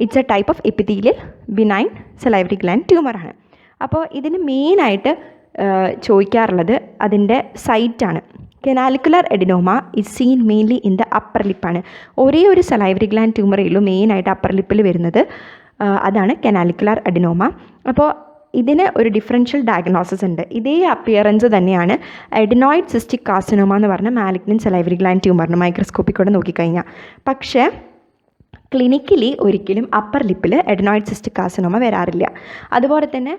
Speaker 1: It's a type of epithelial benign salivary gland ട്യൂമറാണ്. അപ്പോൾ ഇതിന് മെയിനായിട്ട് ചോദിക്കാറുള്ളത് അതിൻ്റെ സൈറ്റാണ്. Canalicular adenoma is seen mainly in the upper ലിപ്പാണ്. ഒരേ ഒരു സലൈവറി ഗ്ലാൻഡ് ട്യൂമറേ ഉള്ളൂ മെയിനായിട്ട് അപ്പർ ലിപ്പിൽ വരുന്നത്, അതാണ് കനാലിക്കുലർ എഡിനോമ. അപ്പോൾ ഇതിന് ഒരു ഡിഫറൻഷ്യൽ ഡയഗ്നോസിസ് ഉണ്ട്. ഇതേ അപ്പിയറൻസ് തന്നെയാണ് എഡിനോയിഡ് സിസ്റ്റിക് കാർസിനോമ എന്ന് പറഞ്ഞ മാലിഗ്നൻറ്റ് സലൈവറി ഗ്ലാൻഡ് ട്യൂമറിന് മൈക്രോസ്കോപ്പിക്കൂടെ നോക്കിക്കഴിഞ്ഞാൽ. പക്ഷേ ക്ലിനിക്കലി ഒരിക്കലും അപ്പർ ലിപ്പിൽ എഡനോയിഡ് സിസ്റ്റിക് കാർസിനോമ വരാറില്ല. അതുപോലെ തന്നെ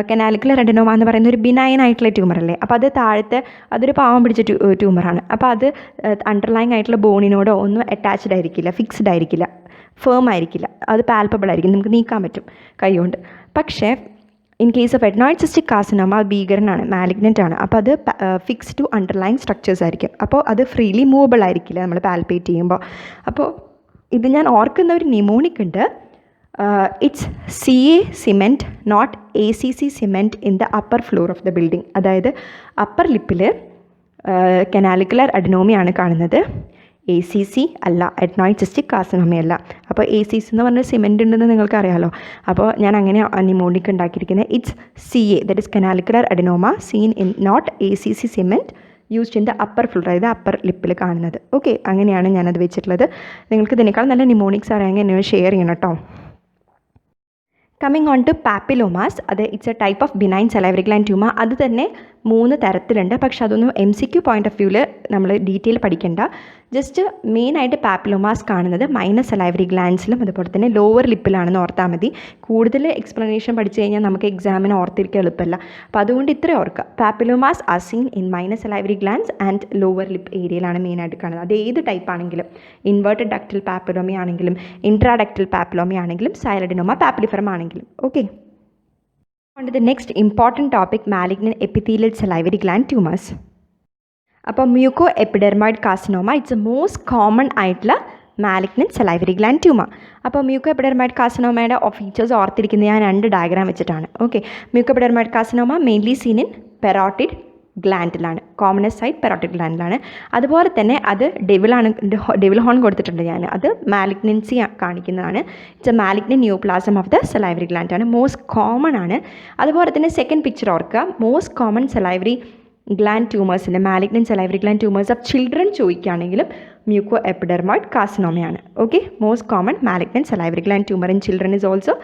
Speaker 1: കനാലിക്കുലർ എഡനോമ എന്ന് പറയുന്ന ഒരു ബിനൈൻ ആയിട്ടുള്ള ട്യൂമർ അല്ലേ. അപ്പോൾ അത് താഴത്തെ അതൊരു പാവം പിടിച്ച ട്യൂമറാണ്. അപ്പോൾ അത് അണ്ടർലൈങ് ആയിട്ടുള്ള ബോണിനോടോ ഒന്നും അറ്റാച്ച്ഡ് ആയിരിക്കില്ല, ഫിക്സ്ഡ് ആയിരിക്കില്ല, ഫേം ആയിരിക്കില്ല, അത് പാൽപ്പബിൾ ആയിരിക്കും, നമുക്ക് നീക്കാൻ പറ്റും കൈകൊണ്ട്. പക്ഷേ in case of adenoid cystic carcinoma അത് ഭീകരനാണ്, മാലിഗ്നൻ്റ് ആണ്. അപ്പോൾ അത് ഫിക്സ്ഡ് ടു അണ്ടർലൈൻ സ്ട്രക്ചേഴ്സ് ആയിരിക്കും. അപ്പോൾ അത് ഫ്രീലി മൂവബിൾ ആയിരിക്കില്ല നമ്മൾ പാൽപ്പേറ്റ് ചെയ്യുമ്പോൾ. അപ്പോൾ ഇത് ഞാൻ ഓർക്കുന്ന ഒരു നിമോണിക് ഉണ്ട്. It's CA cement not ACC cement in the upper floor of the building. അതായത് അപ്പർ ലിപ്പിൽ കനാലിക്കുലർ അഡിനോമിയാണ് കാണുന്നത്, ACC അല്ല, എഡനോയിഡ് സിസ്റ്റിക് കാർസിനോമയല്ല. അപ്പോൾ ACC എന്ന് പറഞ്ഞ സിമെൻറ്റ് ഉണ്ടെന്ന് നിങ്ങൾക്ക് അറിയാമല്ലോ. അപ്പോൾ ഞാൻ അങ്ങനെ നിമോണിക് ഉണ്ടാക്കിയിരിക്കുന്നത്. It's CA that is canalicular adenoma seen in not ACC cement used in the upper floor, അതായത് അപ്പർ ലിപ്പിൽ കാണുന്നത്. ഓക്കെ, അങ്ങനെയാണ് ഞാനത് വെച്ചിട്ടുള്ളത്. നിങ്ങൾക്ക് ഇതിനേക്കാൾ നല്ല നിമോണിക്സ് അറിയാമെങ്കിൽ എന്നെ ഷെയർ ചെയ്യണം കേട്ടോ. കമ്മിങ് ഓൺ ടു പാപ്പിലോമാസ്, അത് it's a type of benign salivary gland tumour. അത് തന്നെ 3 തരത്തിലുണ്ട്. പക്ഷെ അതൊന്നും MCQ പോയിന്റ് ഓഫ് വ്യൂവിൽ നമ്മൾ ഡീറ്റെയിൽ പഠിക്കേണ്ട. ജസ്റ്റ് മെയിനായിട്ട് പാപ്പിലോമാസ് കാണുന്നത് മൈനസ് സലൈവറി ഗ്ലാൻഡ്സിലും അതുപോലെ തന്നെ ലോവർ ലിപ്പിലാണെന്ന് ഓർത്താൽ മതി. കൂടുതൽ എക്സ്പ്ലനേഷൻ പഠിച്ചു കഴിഞ്ഞാൽ നമുക്ക് എക്സാമിന് ഓർത്തിരിക്കാൻ എളുപ്പമല്ല. അപ്പോൾ അതുകൊണ്ട് ഇത്രയും ഓർക്കുക. Papillomas are seen in minor salivary glands and lower lip ഏരിയയിലാണ് മെയിനായിട്ട് കാണുന്നത്. അത് ഏത് ടൈപ്പ് ആണെങ്കിലും, ഇൻവേർട്ടഡ് ഡക്റ്റൽ പാപ്പിലോമി ആണെങ്കിലും, ഇൻട്രാഡക്റ്റൽ പാപ്പിലോമി ആണെങ്കിലും, സൈലഡിനോമ പാപ്പിലിഫറം ആണെങ്കിലും. Okay, on to the next important topic, malignant epithelial salivary gland tumors. അപ്പോൾ muco എപ്പിഡെർമോയിഡ് carcinoma it's most common ആയിട്ടുള്ള മാലിഗ്നൻറ്റ് സലൈവറി ഗ്ലാൻഡ് ട്യൂമർ. അപ്പോൾ മ്യൂക്കോ എപ്പിഡെർമോയിഡ് കാർസിനോമയുടെ ഫീച്ചേഴ്സ് ഓർത്തിരിക്കുന്നത് ഞാൻ 2 ഡയഗ്രാം വെച്ചിട്ടാണ്. Okay, muco എപ്പിഡെർമോയിഡ് carcinoma mainly seen in parotid ഗ്ലാൻഡിലാണ്, commonest site parotid ഗ്ലാൻഡിലാണ്. അതുപോലെ തന്നെ അത് ഡെവിൽ ഹോൺ കൊടുത്തിട്ടുണ്ട് ഞാൻ, അത് മാലിഗ്നൻസി കാണിക്കുന്നതാണ്. It's a malignant neoplasm of the salivary gland ആണ്, മോസ്റ്റ് കോമൺ ആണ്. അതുപോലെ തന്നെ സെക്കൻഡ് പിക്ചർ ഓർക്കുക, മോസ്റ്റ് കോമൺ സലൈവറി ഗ്ലാൻഡ് ട്യൂമേഴ്സിൻ്റെ malignant salivary gland tumours of children ചോദിക്കുകയാണെങ്കിലും മ്യൂക്കോ എപ്പിഡെർമോയിഡ് കാർസിനോമയാണ്. Okay, most common malignant salivary gland tumour in children is also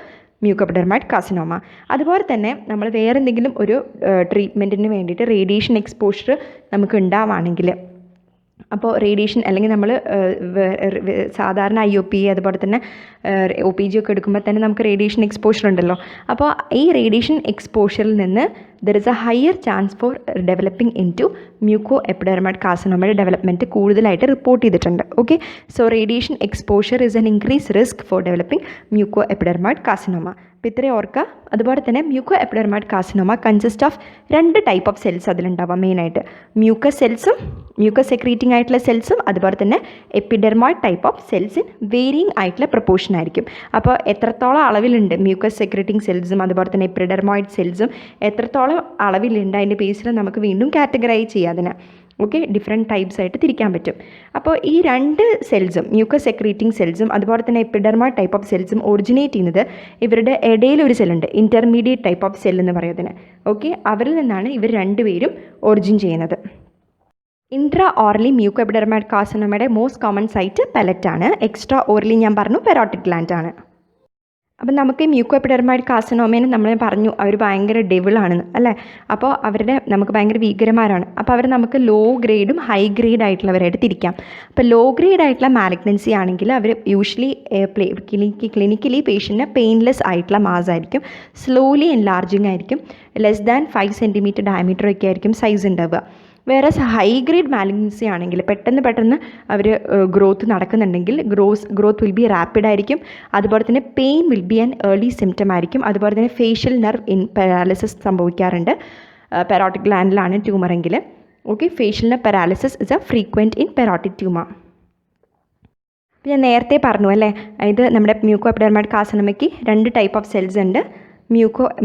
Speaker 1: muco എപ്പിഡെർമോയിഡ് carcinoma. അതുപോലെ തന്നെ നമ്മൾ വേറെ എന്തെങ്കിലും ഒരു ട്രീറ്റ്മെൻറ്റിന് വേണ്ടിയിട്ട് റേഡിയേഷൻ എക്സ്പോഷർ നമുക്ക് ഉണ്ടാവുകയാണെങ്കിൽ, അപ്പോൾ റേഡിയേഷൻ അല്ലെങ്കിൽ നമ്മൾ സാധാരണ IOP അതുപോലെ തന്നെ OPG ഒക്കെ എടുക്കുമ്പോൾ തന്നെ നമുക്ക് റേഡിയേഷൻ എക്സ്പോഷർ ഉണ്ടല്ലോ. അപ്പോൾ ഈ റേഡിയേഷൻ എക്സ്പോഷറിൽ നിന്ന് there is a higher chance for developing into mucoepidermoid കാർസിനോമയുടെ ഡെവലപ്മെൻറ്റ് കൂടുതലായിട്ട് റിപ്പോർട്ട് ചെയ്തിട്ടുണ്ട്. Okay, so radiation exposure is an increase risk for developing muco എപ്പിഡെർമോയിഡ് carcinoma. അപ്പോൾ ഇത്രയും ഓർക്കുക. അതുപോലെ തന്നെ മ്യൂക്കോ എപ്പിഡെർമോയിഡ് കാർസിനോമ consist of 2 type of cells അതിലുണ്ടാവാം മെയിനായിട്ട്, മ്യൂക്കസ് സെൽസും മ്യൂക്കസ് സെക്രീറ്റിംഗ് ആയിട്ടുള്ള സെൽസും അതുപോലെ തന്നെ epidermoid type of cells in varying ആയിട്ടുള്ള പ്രൊപ്പോർഷൻ ആയിരിക്കും. അപ്പോൾ എത്രത്തോളം അളവിലുണ്ട് മ്യൂക്കസ് സെക്രീറ്റിംഗ് സെൽസും അതുപോലെ തന്നെ എപ്പിഡെർമോയിഡ് സെൽസും എത്രത്തോളം അളവിലുണ്ട് അതിൻ്റെ ബേസിൽ നമുക്ക് വീണ്ടും കാറ്റഗറൈസ് ചെയ്യാം അതിന്. ഓക്കെ, ഡിഫറെൻറ്റ് ടൈപ്സ് ആയിട്ട് തിരിക്കാൻ പറ്റും. അപ്പോൾ ഈ രണ്ട് സെൽസും മ്യൂക്കസ് സെക്രീറ്റിംഗ് സെൽസും അതുപോലെ തന്നെ എപ്പിഡെർമോയിഡ് ടൈപ്പ് ഓഫ് സെൽസും ഒറിജിനേറ്റ് ചെയ്യുന്നത് ഇവരുടെ ഇടയിൽ ഒരു സെല്ലുണ്ട്, ഇൻ്റർമീഡിയറ്റ് ടൈപ്പ് ഓഫ് സെൽ എന്ന് പറയുന്നതിന്. ഓക്കെ, അവരിൽ നിന്നാണ് ഇവർ രണ്ടുപേരും ഒറിജിൻ ചെയ്യുന്നത്. ഇൻട്രാ ഓറലി മ്യൂക്കോ എപ്പിഡെർമോയിഡ് കാർസിനോമയുടെ മോസ്റ്റ് കോമൺ സൈറ്റ് പെലറ്റാണ്. എക്സ്ട്രാ ഓറലി ഞാൻ പറഞ്ഞു പെരോട്ടിക് ഗ്ലാൻഡ് ആണ്. അപ്പം നമുക്ക് മ്യൂക്കോ എപ്പിഡെർമോയിഡ് കാർസിനോമേനെ നമ്മൾ പറഞ്ഞു അവർ ഭയങ്കര ഡെവിളാണെന്ന് അല്ലേ. അപ്പോൾ നമുക്ക് ഭയങ്കര ഭീകരന്മാരാണ്. അപ്പോൾ അവർ നമുക്ക് ലോ ഗ്രേഡും ഹൈ ഗ്രേഡ് ആയിട്ടുള്ളവരായിട്ട് തിരിക്കാം. അപ്പോൾ ലോ ഗ്രേഡ് ആയിട്ടുള്ള മാലിഗ്നൻസി ആണെങ്കിൽ അവർ യൂഷ്വലി ക്ലിനിക്കലി പേഷ്യൻറ്റിന് പെയിൻലെസ് ആയിട്ടുള്ള മാസ് ആയിരിക്കും, സ്ലോലി എൻലാർജിങ് ആയിരിക്കും, ലെസ് ദാൻ 5 സെൻറ്റിമീറ്റർ ഡയമീറ്റർ ഒക്കെ ആയിരിക്കും സൈസ് ഉണ്ടാവുക. വേറെ ഹൈ ഗ്രേഡ് മാലിഗ്നൻസി ആണെങ്കിൽ പെട്ടെന്ന് അവർ ഗ്രോത്ത് നടക്കുന്നുണ്ടെങ്കിൽ ഗ്രോത്ത് വിൽ ബി റാപ്പിഡ് ആയിരിക്കും. അതുപോലെ തന്നെ pain will be an early symptom ആയിരിക്കും. അതുപോലെ തന്നെ ഫേഷ്യൽ നെർവ് പാരാലിസിസ് സംഭവിക്കാറുണ്ട് പെരോട്ടിക് ഗ്ലാൻഡിലാണ് ട്യൂമറെങ്കിൽ. Okay, facial nerve paralysis is a frequent in parotid tumour. ഞാൻ നേരത്തെ പറഞ്ഞു അല്ലേ, ഇത് നമ്മുടെ മ്യൂക്കോ എപ്പിഡെർമോയിഡ് കാർസിനോമയ്ക്ക് 2 ടൈപ്പ് ഓഫ് സെൽസ് ഉണ്ട്,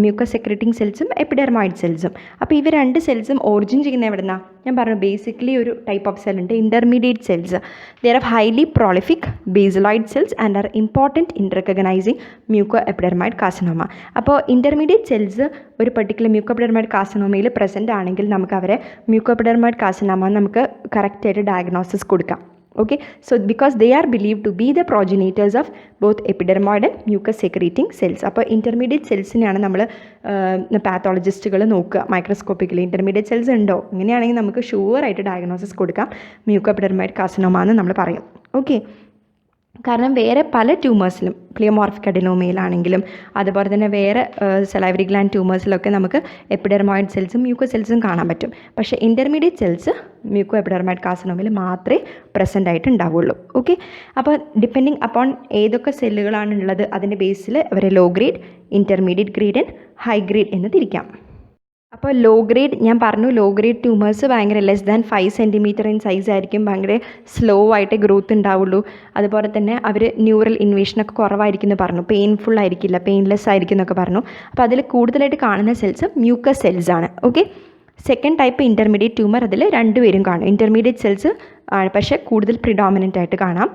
Speaker 1: മ്യൂക്കസ് സെക്രീറ്റിംഗ് സെൽസും എപ്പിഡെർമോയിഡ് സെൽസും. അപ്പോൾ ഇവ 2 സെൽസും ഒറിജിൻ ചെയ്യുന്ന എവിടെ നിന്നാണ്? ഞാൻ പറഞ്ഞു ബേസിക്കലി ഒരു ടൈപ്പ് ഓഫ് സെൽ ഉണ്ട്, intermediate cells. They are highly prolific basaloid cells and are important in recognising muco എപ്പിഡെർമോയിഡ് carcinoma. അപ്പോൾ ഇൻ്റർമീഡിയറ്റ് സെൽസ് ഒരു പർട്ടിക്കുലർ മ്യൂക്കോ എപ്പിഡെർമോയിഡ് കാർസിനോമയിൽ പ്രസൻറ്റ് ആണെങ്കിൽ നമുക്ക് അവരെ മ്യൂക്കോ എപ്പിഡെർമോയിഡ് കാർസിനോമ നമുക്ക് കറക്റ്റായിട്ട് ഡയഗ്നോസിസ് കൊടുക്കാം. Okay, so because they are believed to be the progenitors of both epidermoid and mucus secreting cells. അപ്പോൾ ഇൻ്റർമീഡിയറ്റ് സെൽസിനെയാണ് നമ്മൾ പാത്തോളജിസ്റ്റുകൾ നോക്കുക മൈക്രോസ്കോപ്പിക്കലി. ഇൻ്റർമീഡിയറ്റ് സെൽസ് ഉണ്ടോ, ഇങ്ങനെയാണെങ്കിൽ നമുക്ക് ഷുവറായിട്ട് ഡയഗ്നോസിസ് കൊടുക്കാം മ്യൂക്കോ എപ്പിഡെർമോയിഡ് കാർസിനോമ എന്ന് നമ്മൾ പറയും. ഓക്കെ, കാരണം വേറെ പല ട്യൂമേഴ്സിലും പ്ലിയോമോർഫിക് അഡിനോമയിലാണെങ്കിലും അതുപോലെ തന്നെ വേറെ സലൈവറി ഗ്ലാൻഡ് ട്യൂമേഴ്സിലൊക്കെ നമുക്ക് എപ്പിഡെർമോയിഡ് സെൽസും മ്യൂക്കോ സെൽസും കാണാൻ പറ്റും. പക്ഷേ ഇൻ്റർമീഡിയറ്റ് സെൽസ് മ്യൂക്കോ എപ്പിഡെർമോയിഡ് കാർസിനോമയിൽ മാത്രമേ പ്രസൻ്റ് ആയിട്ട് ഉണ്ടാവുള്ളൂ. ഓക്കെ, അപ്പോൾ ഡിപ്പെൻഡിങ് അപ്പോൺ ഏതൊക്കെ സെല്ലുകളാണ് ഉള്ളത് അതിൻ്റെ ബേസിൽ അവരെ low grade, intermediate grade and high grade എന്ന് തിരിക്കാം. അപ്പോൾ ലോ ഗ്രേഡ് ഞാൻ പറഞ്ഞു, ലോ ഗ്രേഡ് ട്യൂമേഴ്സ് ഭയങ്കര less than 5 centimetre in size ആയിരിക്കും, ഭയങ്കര സ്ലോ ആയിട്ട് ഗ്രോത്ത് ഉണ്ടാവുള്ളൂ. അതുപോലെ തന്നെ അവർ ന്യൂറൽ ഇൻവേഷനൊക്കെ കുറവായിരിക്കും എന്ന് പറഞ്ഞു, പെയിൻഫുൾ ആയിരിക്കില്ല, പെയിൻലെസ് ആയിരിക്കും എന്നൊക്കെ പറഞ്ഞു. അപ്പോൾ അതിൽ കൂടുതലായിട്ട് കാണുന്ന സെൽസ് മ്യൂക്കസ് സെൽസ് ആണ്. Okay, second type intermediate tumour, അതിൽ 2 പേരും കാണും, ഇൻ്റർമീഡിയറ്റ് സെൽസ് ആണ് പക്ഷേ കൂടുതൽ പ്രിഡോമിനൻ്റ് ആയിട്ട് കാണാം.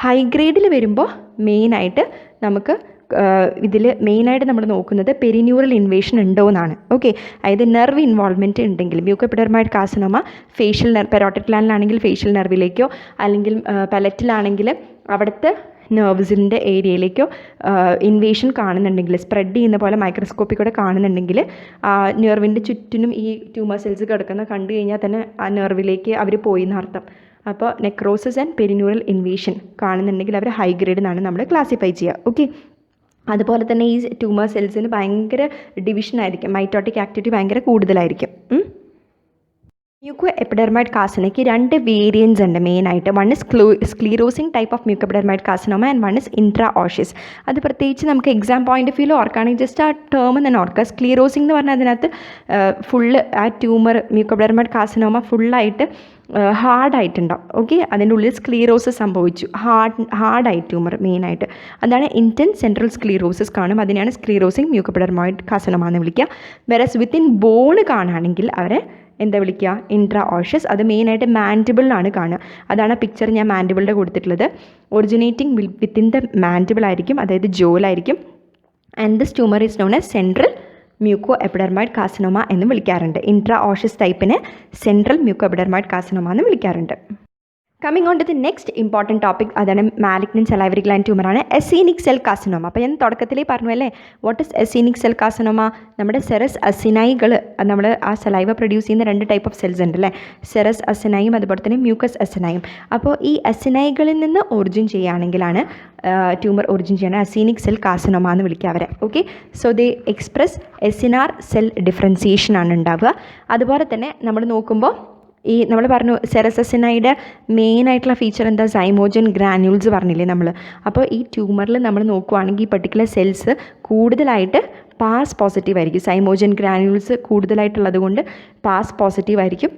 Speaker 1: ഹൈ ഗ്രേഡിൽ വരുമ്പോൾ മെയിനായിട്ട് നമുക്ക് ഇതിൽ മെയിനായിട്ട് നമ്മൾ നോക്കുന്നത് പെരിന്യൂറൽ ഇൻവേഷൻ ഉണ്ടോ എന്നാണ്. ഓക്കെ, അതായത് നെർവ് ഇൻവോൾവ്മെൻറ്റ് ഉണ്ടെങ്കിൽ മ്യൂക്കോ എപ്പിഡെർമോയിഡ് കാർസിനോമ ഫേഷ്യൽ പെരോട്ടിക് ഗ്ലാൻഡിലാണെങ്കിൽ ഫേഷ്യൽ നെർവിലേക്കോ അല്ലെങ്കിൽ പെലറ്റിലാണെങ്കിൽ അവിടുത്തെ നെർവ്സിൻ്റെ ഏരിയയിലേക്കോ ഇൻവേഷൻ കാണുന്നുണ്ടെങ്കിൽ, സ്പ്രെഡ് ചെയ്യുന്ന പോലെ മൈക്രോസ്കോപ്പിൽ കൂടെ കാണുന്നുണ്ടെങ്കിൽ നെർവിൻ്റെ ചുറ്റിനും ഈ ട്യൂമർ സെൽസ് കിടക്കുന്ന കണ്ടു കഴിഞ്ഞാൽ തന്നെ ആ നെർവിലേക്ക് അവർ പോയി എന്നർത്ഥം. അപ്പോൾ നെക്രോസിസ് ആൻഡ് പെരിന്യൂറൽ ഇൻവേഷൻ കാണുന്നുണ്ടെങ്കിൽ അവർ ഹൈ ഗ്രേഡ് എന്നാണ് നമ്മൾ ക്ലാസിഫൈ ചെയ്യുക. ഓക്കെ, അതുപോലെ തന്നെ ഈ ട്യൂമർ സെൽസിന് ഭയങ്കര ഡിവിഷൻ ആയിരിക്കും, മൈറ്റോട്ടിക് ആക്ടിവിറ്റി ഭയങ്കര കൂടുതലായിരിക്കും. മ്യൂക്കോ എപ്പിഡെർമോയിഡ് കാർസിനോമയ്ക്ക് 2 വേരിയൻസ് ഉണ്ട് മെയിനായിട്ട്. One is sclerosing type of muco എപ്പിഡെർമോയിഡ് carcinoma and one is intraosseous. അത് പ്രത്യേകിച്ച് നമുക്ക് എക്സാം പോയിന്റ് ഓഫ് വ്യൂവിൽ ഓർക്കുകയാണെങ്കിൽ ജസ്റ്റ് ആ ടേം തന്നെ ഓർക്കുക. സ്ക്ലീറോസിങ് എന്ന് പറഞ്ഞാൽ അതിനകത്ത് ഫുള്ള് ആ ട്യൂമർ മ്യൂക്കോ എപ്പിഡെർമോയിഡ് കാർസിനോമ ഫുള്ളായിട്ട് ഹാർഡായിട്ടുണ്ടാവും. ഓക്കെ, അതിൻ്റെ ഉള്ളിൽ സ്ക്ലീറോസിസ് സംഭവിച്ചു, ഹാർഡായി ട്യൂമർ മെയിനായിട്ട്. അതാണ് ഇൻറ്റൻസ് സെൻട്രൽ സ്ക്ലീറോസിസ് കാണും, അതിനെയാണ് സ്ക്ലീറോസിങ് മ്യൂക്കോ എപ്പിഡെർമോയിഡ് കാർസിനോമ എന്ന് വിളിക്കുക. വെറസ് വിത്തിൻ ബോൺ കാണുകയാണെങ്കിൽ അവരെ എന്താ വിളിക്കുക? ഇൻട്രാ ഓഷ്യസ്. അത് മെയിനായിട്ട് മാൻഡിബിളിലാണ് കാണുക. അതാണ് പിക്ചർ ഞാൻ മാൻഡിബിളിൻ്റെ കൊടുത്തിട്ടുള്ളത്. ഒറിജിനേറ്റിംഗ് വിത്തിൻ ദ മാൻഡിബിൾ ആയിരിക്കും, അതായത് ജോലായിരിക്കും. And this tumour is known as central muco എപ്പിഡെർമോയിഡ് carcinoma എന്ന് വിളിക്കാറുണ്ട്. ഇൻട്രാ ഓഷ്യസ് ടൈപ്പിനെ സെൻട്രൽ മ്യൂക്കോ എപ്പിഡെർമോയിഡ് കാർസിനോമ എന്ന് വിളിക്കാറുണ്ട്. Coming on to the next important topic, അതാണ് മാലിഗ്നന്റ് സലൈവറി ഗ്ലാൻഡ് ട്യൂമറാണ് എസീനിക് സെൽ കാർസിനോമ. അപ്പോൾ ഞാൻ തുടക്കത്തിലേ പറഞ്ഞു അല്ലേ, what is acinic cell carcinoma? നമ്മുടെ സെറസ് അസിനൈകൾ, നമ്മൾ ആ സലൈവ പ്രൊഡ്യൂസ് ചെയ്യുന്ന 2 ടൈപ്പ് ഓഫ് സെൽസ് ഉണ്ട് അല്ലേ, സെറസ് അസിനൈയും അതുപോലെ തന്നെ മ്യൂക്കസ് അസിനൈയും. അപ്പോൾ ഈ അസിനൈകളിൽ നിന്ന് ഒറിജിൻ ചെയ്യുകയാണെങ്കിലാണ് ട്യൂമർ ഒറിജിൻ ചെയ്യണം അസീനിക് സെൽ കാർസിനോമ എന്ന് വിളിക്കുക അവരെ. Okay, so they express acinar cell differentiation ആണ് ഉണ്ടാവുക. അതുപോലെ തന്നെ നമ്മൾ നോക്കുമ്പോൾ ഈ നമ്മൾ പറഞ്ഞു സെറസസിനൈയുടെ മെയിനായിട്ടുള്ള ഫീച്ചർ എന്താ? സൈമോജൻ ഗ്രാന്യൂൾസ് പറഞ്ഞില്ലേ നമ്മൾ. അപ്പോൾ ഈ ട്യൂമറിൽ നമ്മൾ നോക്കുവാണെങ്കിൽ ഈ പർട്ടിക്കുലർ സെൽസ് കൂടുതലായിട്ട് പാസ് പോസിറ്റീവ് ആയിരിക്കും. സൈമോജൻ ഗ്രാന്യൂൾസ് കൂടുതലായിട്ടുള്ളത് കൊണ്ട് പാസ് പോസിറ്റീവ് ആയിരിക്കും.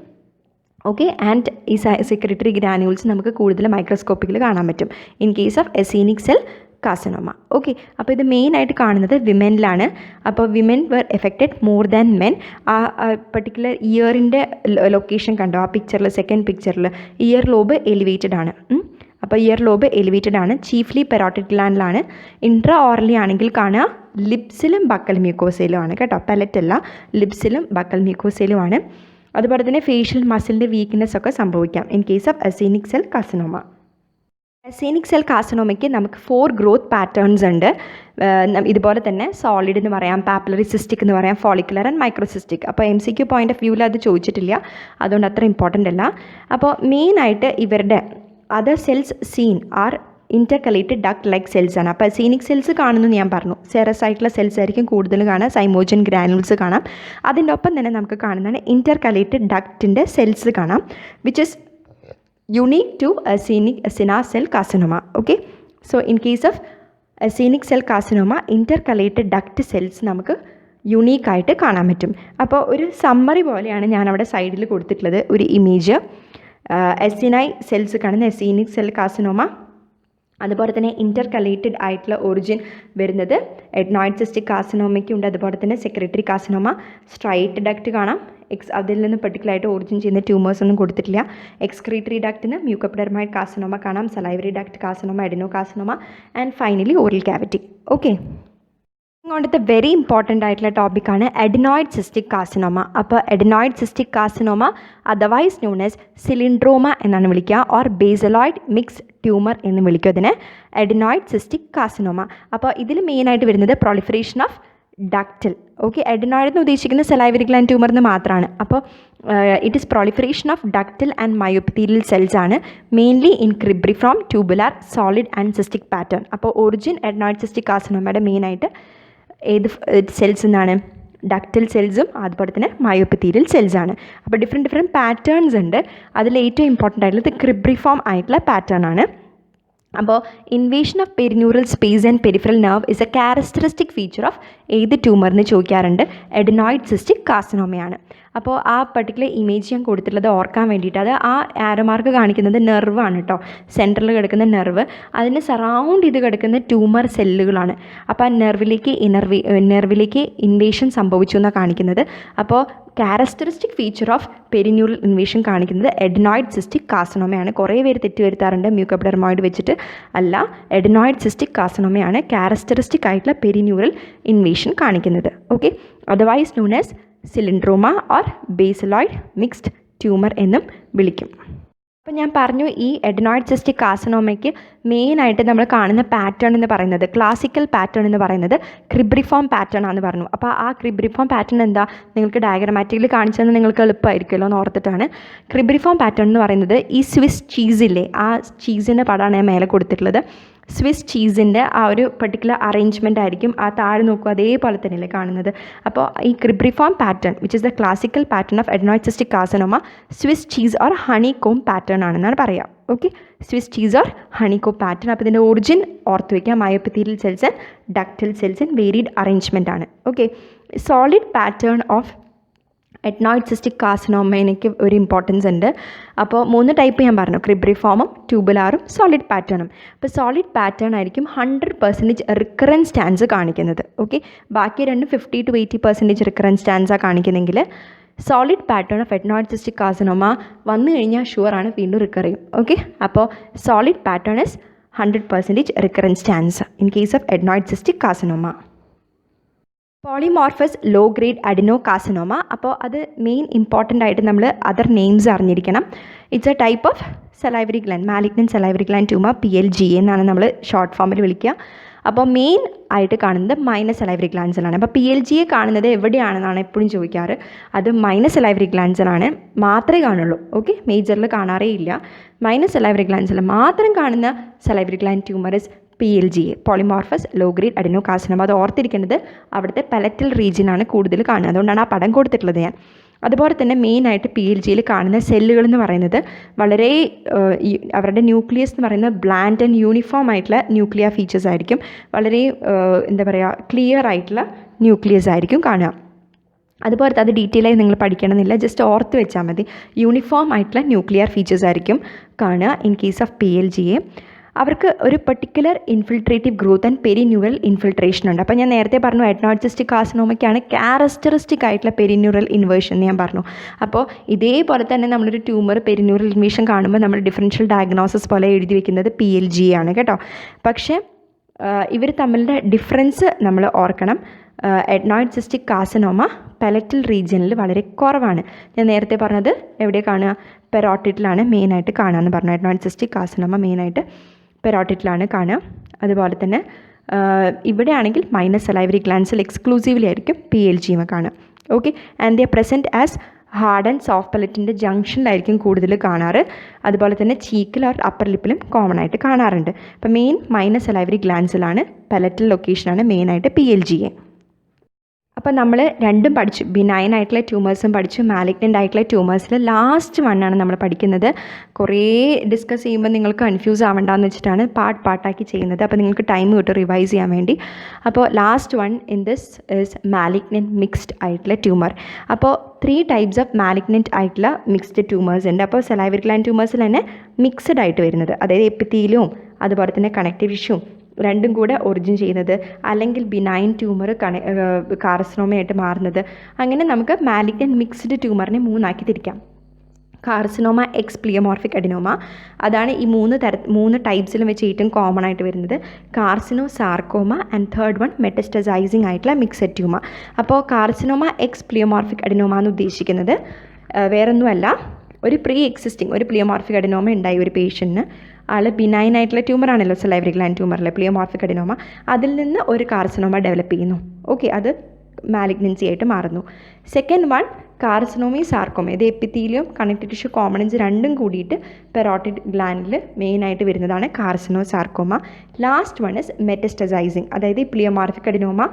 Speaker 1: ഓക്കെ, ആൻഡ് ഈ സെക്രട്ടറി ഗ്രാന്യൂൾസ് നമുക്ക് കൂടുതൽ മൈക്രോസ്കോപ്പിക്കിൽ കാണാൻ പറ്റും. In case of acinic cell carcinoma. Okay, അപ്പോൾ ഇത് മെയിനായിട്ട് കാണുന്നത് വിമനിലാണ്. അപ്പോൾ women were affected more than men. ആ പർട്ടിക്കുലർ ഇയറിൻ്റെ ലൊക്കേഷൻ കണ്ടോ ആ പിക്ചറിൽ, സെക്കൻഡ് പിക്ചറിൽ ഇയർ ലോബ് എലിവേറ്റഡ് ആണ്. അപ്പോൾ ഇയർ ലോബ് എലിവേറ്റഡ് ആണ്. ചീഫ്ലി പെരോട്ടിഡ് ഗ്ലാൻഡിലാണ്. ഇൻട്രാ ഓറലി ആണെങ്കിൽ കാണുക ലിപ്സിലും ബക്കൽ മ്യൂക്കോസയിലും ആണ് കേട്ടോ. പെലറ്റ് അല്ല, ലിപ്സിലും ബക്കൽ മ്യൂക്കോസയിലും ആണ്. അതുപോലെ തന്നെ ഫേഷ്യൽ മസിലിൻ്റെ വീക്ക്നെസ് ഒക്കെ സംഭവിക്കാം in case of acinic cell carcinoma. Acinic cell കാർസിനോമയ്ക്ക് നമുക്ക് 4 ഗ്രോത്ത് പാറ്റേൺസ് ഉണ്ട്. ഇതുപോലെ തന്നെ സോളിഡ് എന്ന് പറയാം, പാപ്പിലറി സിസ്റ്റിക് എന്ന് പറയാം, ഫോളിക്കുലർ ആൻഡ് മൈക്രോസിസ്റ്റിക്. അപ്പോൾ MCQ പോയിന്റ് ഓഫ് വ്യൂവിൽ അത് ചോദിച്ചിട്ടില്ല, അതുകൊണ്ട് അത്ര ഇമ്പോർട്ടൻ്റ് അല്ല. അപ്പോൾ മെയിനായിട്ട് ഇവരുടെ other cells seen are intercalated duct like cells ആണ്. അപ്പോൾ അസീനിക് സെൽസ് കാണുന്നു ഞാൻ പറഞ്ഞു, സെറസ് ആയിട്ടുള്ള സെൽസ് ആയിരിക്കും കൂടുതൽ കാണാം, സൈമോജൻ ഗ്രാനുൾസ് കാണാം. അതിൻ്റെ ഒപ്പം തന്നെ നമുക്ക് കാണുന്നതാണ് ഇൻ്റർകലേറ്റഡ് ഡക്റ്റിൻ്റെ സെൽസ് കാണാം, which is unique to acinic cell carcinoma. Okay, so in case of acinic cell carcinoma intercalated duct cells നമുക്ക് യുണീക്കായിട്ട് കാണാൻ പറ്റും. അപ്പോൾ ഒരു സമ്മറി പോലെയാണ് ഞാൻ അവിടെ സൈഡിൽ കൊടുത്തിട്ടുള്ളത് ഒരു ഇമേജ്. അസീനൈ സെൽസ് കാണുന്ന അസീനിക് സെൽ കാർസിനോമ, അതുപോലെ തന്നെ ഇൻ്റർകലേറ്റഡ് ആയിട്ടുള്ള ഒറിജിൻ വരുന്നത് എഡ്നോയിഡ് സിസ്റ്റിക് കാർസിനോമയ്ക്ക് ഉണ്ട്. അതുപോലെ തന്നെ സെക്രട്ടറി കാർസിനോമ, സ്ട്രൈറ്റ് ഡക്റ്റ് കാണാം. അതിൽ നിന്ന് പെർട്ടിക്കുലറായിട്ട് ഒറിജിൻ ചെയ്യുന്ന ട്യൂമേഴ്സ് ഒന്നും കൊടുത്തിട്ടില്ല. എക്സ്ക്രീറ്ററി ഡക്റ്റിന് മ്യൂക്കോപെഡർമൈഡ് കാർസിനോമ കാണാം, salivary duct carcinoma, adenocarcinoma and finally oral cavity. Okay, ഇങ്ങോട്ടത്തെ വെരി ഇമ്പോർട്ടൻ്റ് ആയിട്ടുള്ള ടോപ്പിക്കാണ് എഡിനോയിഡ് സിസ്റ്റിക് കാർസിനോമ. അപ്പോൾ adenoid cystic carcinoma otherwise known as cylindroma എന്നാണ് വിളിക്കുക, ഓർ ബേസലോയിഡ് മിക്സ് ട്യൂമർ എന്ന് വിളിക്കും അതിനെ, എഡിനോയിഡ് സിസ്റ്റിക് കാർസിനോമ. അപ്പോൾ ഇതിൽ മെയിനായിട്ട് വരുന്നത് proliferation of ductal. Okay, adenoid എന്ന് ഉദ്ദേശിക്കുന്നത് സലൈവറി ഗ്ലാൻഡ് ട്യൂമർ എന്ന് മാത്രമാണ്. അപ്പോൾ it is proliferation of ductal and myoepithelial cells ആണ്, mainly in cribriform, tubular, solid and cystic pattern. അപ്പോൾ ഒറിജിൻ എഡിനോയിഡ് സിസ്റ്റിക് കാർസിനോമയുടെ മെയിനായിട്ട് ഏത് സെൽസ് എന്നാണ്? ഡക്റ്റൽ സെൽസും അതുപോലെ തന്നെ മയോപെത്തീരിയൽ സെൽസാണ്. അപ്പോൾ ഡിഫറെൻറ്റ് പാറ്റേൺസ് ഉണ്ട്. അതിൽ ഏറ്റവും ഇമ്പോർട്ടൻ്റ് ആയിട്ടുള്ളത് ക്രിബ്രിഫോം ആയിട്ടുള്ള പാറ്റേൺ ആണ്. അപ്പോൾ invasion of perineural space and peripheral nerve is a characteristic feature of ഏത് ട്യൂമറിന് ചോദിക്കാറുണ്ട്? എഡിനോയിഡ് സിസ്റ്റിക് കാർസിനോമയാണ്. അപ്പോൾ ആ പർട്ടിക്കുലർ ഇമേജ് ഞാൻ കൊടുത്തിട്ടുള്ളത് ഓർക്കാൻ വേണ്ടിയിട്ട്, അത് ആ ആരോ മാർക്ക് കാണിക്കുന്നത് നെർവാണ് കേട്ടോ, സെൻറ്ററിൽ കിടക്കുന്ന നെർവ്, അതിന് സറൗണ്ട് ചെയ്ത് കിടക്കുന്ന ട്യൂമർ സെല്ലുകളാണ്. അപ്പോൾ ആ നെർവിലേക്ക് ഇൻവേഷൻ സംഭവിച്ചു എന്നാണ് കാണിക്കുന്നത്. അപ്പോൾ ക്യാരക്ടറിസ്റ്റിക് ഫീച്ചർ ഓഫ് പെരിന്യൂറൽ ഇൻവേഷൻ കാണിക്കുന്നത് എഡിനോയിഡ് സിസ്റ്റിക് കാർസിനോമയാണ്. കുറേ പേര് തെറ്റ് വരുത്താറുണ്ട്, മ്യൂക്കോപെഡർമോയിഡ് വെച്ചിട്ട് അല്ല, എഡിനോയിഡ് സിസ്റ്റിക് കാർസിനോമയാണ് ക്യാരക്ടറിസ്റ്റിക് ആയിട്ടുള്ള പെരിന്യൂറൽ ഇൻവേഷൻ കാണിക്കുന്നത്. Okay, otherwise known as cylindroma or basaloid mixed tumour എന്നും വിളിക്കും. അപ്പോൾ ഞാൻ പറഞ്ഞു ഈ എഡിനോയിഡ് സിസ്റ്റിക് കാർസിനോമയ്ക്ക് മെയിനായിട്ട് നമ്മൾ കാണുന്ന പാറ്റേൺ എന്ന് പറയുന്നത്, ക്ലാസിക്കൽ പാറ്റേൺ എന്ന് പറയുന്നത് ക്രിബ്രിഫോം പാറ്റേൺ ആണെന്ന് പറഞ്ഞു. അപ്പോൾ ആ ക്രിബ്രിഫോം പാറ്റേൺ എന്താ, നിങ്ങൾക്ക് ഡയഗ്രമാറ്റിക്കലി കാണിച്ചതെന്ന് നിങ്ങൾക്ക് എളുപ്പമായിരിക്കുമല്ലോ എന്ന് ഓർത്തിട്ടാണ്. ക്രിബ്രിഫോം പാറ്റേൺ എന്ന് പറയുന്നത് ഈ സ്വിസ് ചീസില്ലേ, ആ ചീസിൻ്റെ പടമാണ് ഞാൻ മേലെ കൊടുത്തിട്ടുള്ളത്. സ്വിസ് ചീസിൻ്റെ ആ ഒരു പർട്ടിക്കുലർ അറേഞ്ച്മെൻ്റ് ആയിരിക്കും ആ താഴെ നോക്കുക, അതേപോലെ തന്നെയല്ലേ കാണുന്നത്. അപ്പോൾ ഈ cribriform pattern which is the classical pattern of adenoid cystic carcinoma Swiss cheese or honeycomb pattern ആണെന്നാണ് പറയുക. Okay, Swiss cheese or honeycomb pattern. അപ്പോൾ ഇതിൻ്റെ ഒറിജിൻ ഓർത്ത് വയ്ക്കുക, myoepithelial cells and ductal cells and varied arrangement ആണ്. Okay, solid pattern of adenoid cystic കാർസിനോമയ്ക്ക് ഒരു importance ഉണ്ട്. അപ്പോൾ 3 ടൈപ്പ് ഞാൻ പറഞ്ഞു, ക്രിബ്രിഫോമും ട്യൂബുലാറും സോളിഡ് പാറ്റേണും. അപ്പോൾ സോളിഡ് പാറ്റേൺ ആയിരിക്കും 100% റിക്കറൻസ് ചാൻസ് കാണിക്കുന്നത്. ഓക്കെ, ബാക്കി രണ്ടും 50 to 80% റിക്കറൻസ് ചാൻസാണ് കാണിക്കുന്നെങ്കിൽ solid pattern of adenoid cystic carcinoma വന്നു കഴിഞ്ഞാൽ ഷുവറാണ് വീണ്ടും റിക്കർ ചെയ്യും. ഓക്കെ, അപ്പോൾ solid pattern is 100% recurrence chance in case of adenoid cystic carcinoma. Polymorphous low grade adeno carcinoma. അപ്പോൾ അത് മെയിൻ ഇമ്പോർട്ടൻ്റ് ആയിട്ട് നമ്മൾ അതർ നെയിംസ് അറിഞ്ഞിരിക്കണം. It's a type of salivary gland, malignant salivary gland tumour, PLGA എന്നാണ് നമ്മൾ short ഫോമിൽ വിളിക്കുക. അപ്പോൾ മെയിൻ ആയിട്ട് കാണുന്നത് മൈനസ് സലൈവറി ഗ്ലാൻഡ്സിലാണ്. അപ്പോൾ PLGA കാണുന്നത് എവിടെയാണെന്നാണ് എപ്പോഴും ചോദിക്കാറ്. അത് മൈനസ് സലൈവറി ഗ്ലാൻഡ്സിലാണ് മാത്രമേ കാണുള്ളൂ. ഓക്കെ, മേജറിൽ കാണാറേ ഇല്ല. മൈനസ് സലൈവറി ഗ്ലാൻഡ്സിൽ മാത്രം കാണുന്ന salivary gland tumours PLGA, polymorphous low grade adeno carcinoma. അത് ഓർത്തിരിക്കേണ്ടത് അവിടുത്തെ പെലറ്റൽ റീജിയനാണ് കൂടുതൽ കാണുന്നത്, അതുകൊണ്ടാണ് ആ പടം കൊടുത്തിട്ടുള്ളത് ഞാൻ. അതുപോലെ തന്നെ മെയിനായിട്ട് PLGAയിൽ കാണുന്ന സെല്ലുകൾ എന്ന് പറയുന്നത് വളരെ അവരുടെ ന്യൂക്ലിയസ് എന്ന് പറയുന്നത് ബ്ലാൻഡ് ആൻഡ് യൂണിഫോം ആയിട്ടുള്ള ന്യൂക്ലിയർ ഫീച്ചേഴ്സ് ആയിരിക്കും. വളരെ എന്താ പറയുക, ക്ലിയർ ആയിട്ടുള്ള ന്യൂക്ലിയസ് ആയിരിക്കും കാണുക. അതുപോലെ അത് ഡീറ്റെയിൽ ആയി നിങ്ങൾ പഠിക്കണമെന്നില്ല, ജസ്റ്റ് ഓർത്ത് വെച്ചാൽ മതി. യൂണിഫോം ആയിട്ടുള്ള ന്യൂക്ലിയർ ഫീച്ചേഴ്സ് ആയിരിക്കും കാണുക ഇൻ കേസ് ഓഫ് PLGA. അവർക്ക് ഒരു പെർട്ടിക്കുലർ ഇൻഫിൽട്രേറ്റീവ് ഗ്രോത്ത് ആൻഡ് പെരിന്യൂറൽ ഇൻഫിൽട്രേഷൻ ഉണ്ട്. അപ്പോൾ ഞാൻ നേരത്തെ പറഞ്ഞു അഡ്നോയിഡ് സിസ്റ്റിക് കാർസിനോമയ്ക്കാണ് ക്യാരക്ടറിസ്റ്റിക് ആയിട്ടുള്ള പെരിന്യൂറൽ ഇൻവേർഷൻ എന്ന് ഞാൻ പറഞ്ഞു. അപ്പോൾ ഇതേപോലെ തന്നെ നമ്മളൊരു ട്യൂമർ പെരിന്യൂറൽ ഇൻവേഷൻ കാണുമ്പോൾ നമ്മൾ ഡിഫറൻഷ്യൽ ഡയഗ്നോസിസ് പോലെ എഴുതി വെക്കുന്നത് PLG ആണ് കേട്ടോ. പക്ഷേ ഇവർ തമ്മിലുള്ള ഡിഫറൻസ് നമ്മൾ ഓർക്കണം. അഡ്നോയിഡ് സിസ്റ്റിക് കാർസിനോമ പാലറ്റൽ റീജിയനിൽ വളരെ കുറവാണ്. ഞാൻ നേരത്തെ പറഞ്ഞത് എവിടെ കാണുക, പെരോട്ടിഡിലാണ് മെയിനായിട്ട് കാണുക എന്ന് പറഞ്ഞു. അഡ്നോയിഡ് സിസ്റ്റിക് കാർസിനോമ മെയിനായിട്ട് പെരോട്ടിഡിലാണ് കാണുക. അതുപോലെ തന്നെ ഇവിടെ ആണെങ്കിൽ മൈനസ് സലൈവറി ഗ്ലാൻസിൽ എക്സ്ക്ലൂസീവ്ലി ആയിരിക്കും PLG കാണുക. ഓക്കെ, and they present as hard and soft പലറ്റിൻ്റെ ജംഗ്ഷനിലായിരിക്കും കൂടുതൽ കാണാറ്. അതുപോലെ തന്നെ ചീക്കിൽ ഓർ അപ്പർ ലിപ്പിലും കോമൺ ആയിട്ട് കാണാറുണ്ട്. അപ്പോൾ മെയിൻ മൈനസ് സലൈവറി ഗ്ലാൻസിലാണ്, പലറ്റൽ ലൊക്കേഷനാണ് മെയിനായിട്ട് PLG. അപ്പോൾ നമ്മൾ രണ്ടും പഠിച്ചു, ബിനൈൻ ആയിട്ടുള്ള ട്യൂമേഴ്സും പഠിച്ചു, മാലിഗ്നൻ്റ് ആയിട്ടുള്ള ട്യൂമേഴ്സിൽ ലാസ്റ്റ് വണ്ണാണ് നമ്മൾ പഠിക്കുന്നത്. കുറേ ഡിസ്കസ് ചെയ്യുമ്പോൾ നിങ്ങൾക്ക് കൺഫ്യൂസ് ആവണ്ടെന്ന് വെച്ചിട്ടാണ് പാർട്ടാക്കി ചെയ്യുന്നത്. അപ്പോൾ നിങ്ങൾക്ക് ടൈം കിട്ടും റിവൈസ് ചെയ്യാൻ വേണ്ടി. അപ്പോൾ last one in this is malignant mixed ആയിട്ടുള്ള ട്യൂമർ. അപ്പോൾ 3 ടൈപ്സ് ഓഫ് മാലിഗ്നൻ്റ് ആയിട്ടുള്ള മിക്സ്ഡ് ട്യൂമേഴ്സ് ഉണ്ട്. അപ്പോൾ സലൈവറി ഗ്ലാൻഡ് ട്യൂമേഴ്സിൽ തന്നെ മിക്സ്ഡ് ആയിട്ട് വരുന്നത്, അതായത് എപ്പിത്തീലിയവും അതുപോലെ തന്നെ കണക്റ്റീവ് ടിഷ്യൂവും രണ്ടും കൂടെ ഒറിജിൻ ചെയ്യുന്നത്, അല്ലെങ്കിൽ ബിനൈൻ ട്യൂമർ കാർസിനോമയായിട്ട് മാറുന്നത്. അങ്ങനെ നമുക്ക് മാലിഗ്നൻ്റ് മിക്സ്ഡ് ട്യൂമറിനെ 3 തിരിക്കാം. കാർസിനോമ എക്സ് പ്ലിയോമോർഫിക് അഡിനോമ, അതാണ് ഈ 3 ടൈപ്സിലും വെച്ച് ഏറ്റവും കോമൺ ആയിട്ട് വരുന്നത്. കാർസിനോ സാർക്കോമ ആൻഡ് തേർഡ് വൺ മെറ്റസ്റ്റസൈസിങ് ആയിട്ടുള്ള മിക്സഡ് ട്യൂമർ. അപ്പോൾ കാർസിനോമ എക്സ് പ്ലിയോമോർഫിക് അഡിനോമ എന്ന് ഉദ്ദേശിക്കുന്നത് വേറൊന്നുമല്ല, ഒരു പ്രീ എക്സിസ്റ്റിംഗ് ഒരു പ്ലിയോമോർഫിക് അഡിനോമ ഉണ്ടായി ഒരു പേഷ്യൻറ്റിന്. ആൾ ബിനൈൻ ആയിട്ടുള്ള ട്യൂമർ ആണല്ലോ സലൈവറി ഗ്ലാൻഡ് ട്യൂമറിലെ പ്ലിയോമോർഫിക് അഡിനോമ, അതിൽ നിന്ന് ഒരു കാർസിനോമ ഡെവലപ്പ് ചെയ്യുന്നു. ഓക്കെ, അത് മാലിഗ്നൻസി ആയിട്ട് മാറുന്നു. സെക്കൻഡ് വൺ കാർസിനോമി സാർക്കോമ, ഇത് എപ്പിത്തീലിയം കണക്റ്റീവ് ടിഷ്യൂ കോമണൻസ് രണ്ടും കൂടിയിട്ട് പെരോട്ടിഡ് ഗ്ലാൻഡിൽ മെയിനായിട്ട് വരുന്നതാണ് കാർസിനോ സാർക്കോമ. ലാസ്റ്റ് വൺ ഇസ് മെറ്റസ്റ്റസൈസിങ്, അതായത് ഈ പ്ലിയോമോർഫിക് അഡിനോമ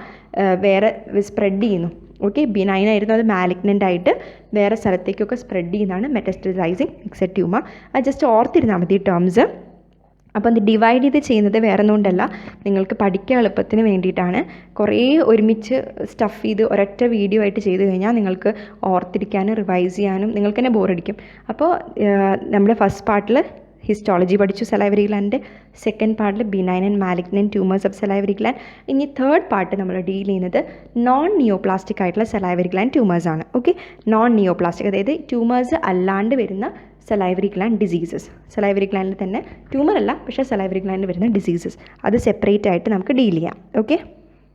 Speaker 1: വേറെ സ്പ്രെഡ് ചെയ്യുന്നു. ഓക്കെ, ബിനൈൻ ആയിരുന്നു, അത് മാലിഗ്നൻ്റ് ആയിട്ട് വേറെ സ്ഥലത്തേക്കൊക്കെ സ്പ്രെഡ് ചെയ്യുന്നതാണ് മെറ്റസ്റ്റസൈസിങ് മിക്സഡ് ട്യൂമർ. അത് ജസ്റ്റ് ഓർത്തിരുന്നാൽ മതി ടേംസ്. അപ്പോൾ അത് ഡിവൈഡ് ചെയ്ത് ചെയ്യുന്നത് വേറെ ഒന്നുകൊണ്ടല്ല, നിങ്ങൾക്ക് പഠിക്കാൻ എളുപ്പത്തിന് വേണ്ടിയിട്ടാണ്. കുറേ ഒരുമിച്ച് സ്റ്റഫ് ചെയ്ത് ഒരൊറ്റ വീഡിയോ ആയിട്ട് ചെയ്ത് കഴിഞ്ഞാൽ നിങ്ങൾക്ക് ഓർത്തിരിക്കാനും റിവൈസ് ചെയ്യാനും നിങ്ങൾക്ക് തന്നെ ബോറടിക്കും. അപ്പോൾ നമ്മൾ ഫസ്റ്റ് പാർട്ടിൽ ഹിസ്റ്റോളജി പഠിച്ചു സലൈവറി ഗ്ലാൻഡിൻ്റെ, സെക്കൻഡ് പാർട്ടിൽ benign and malignant tumours of salivary gland. ഇനി തേർഡ് പാർട്ട് നമ്മൾ ഡീൽ ചെയ്യുന്നത് നോൺ നിയോപ്ലാസ്റ്റിക് ആയിട്ടുള്ള സലൈവറി ഗ്ലാൻഡ് ട്യൂമേഴ്സ് ആണ്. ഓക്കെ, നോൺ നിയോപ്ലാസ്റ്റിക്, അതായത് ട്യൂമേഴ്സ് അല്ലാണ്ട് വരുന്ന സലൈവറി ഗ്ലാൻഡ് ഡിസീസസ്. സലൈവറി ഗ്ലാൻഡിൽ തന്നെ ട്യൂമർ അല്ല, പക്ഷേ സലൈവറി ഗ്ലാൻഡിൽ വരുന്ന ഡിസീസസ്, അത് സെപ്പറേറ്റ് ആയിട്ട് നമുക്ക് ഡീൽ ചെയ്യാം. ഓക്കെ.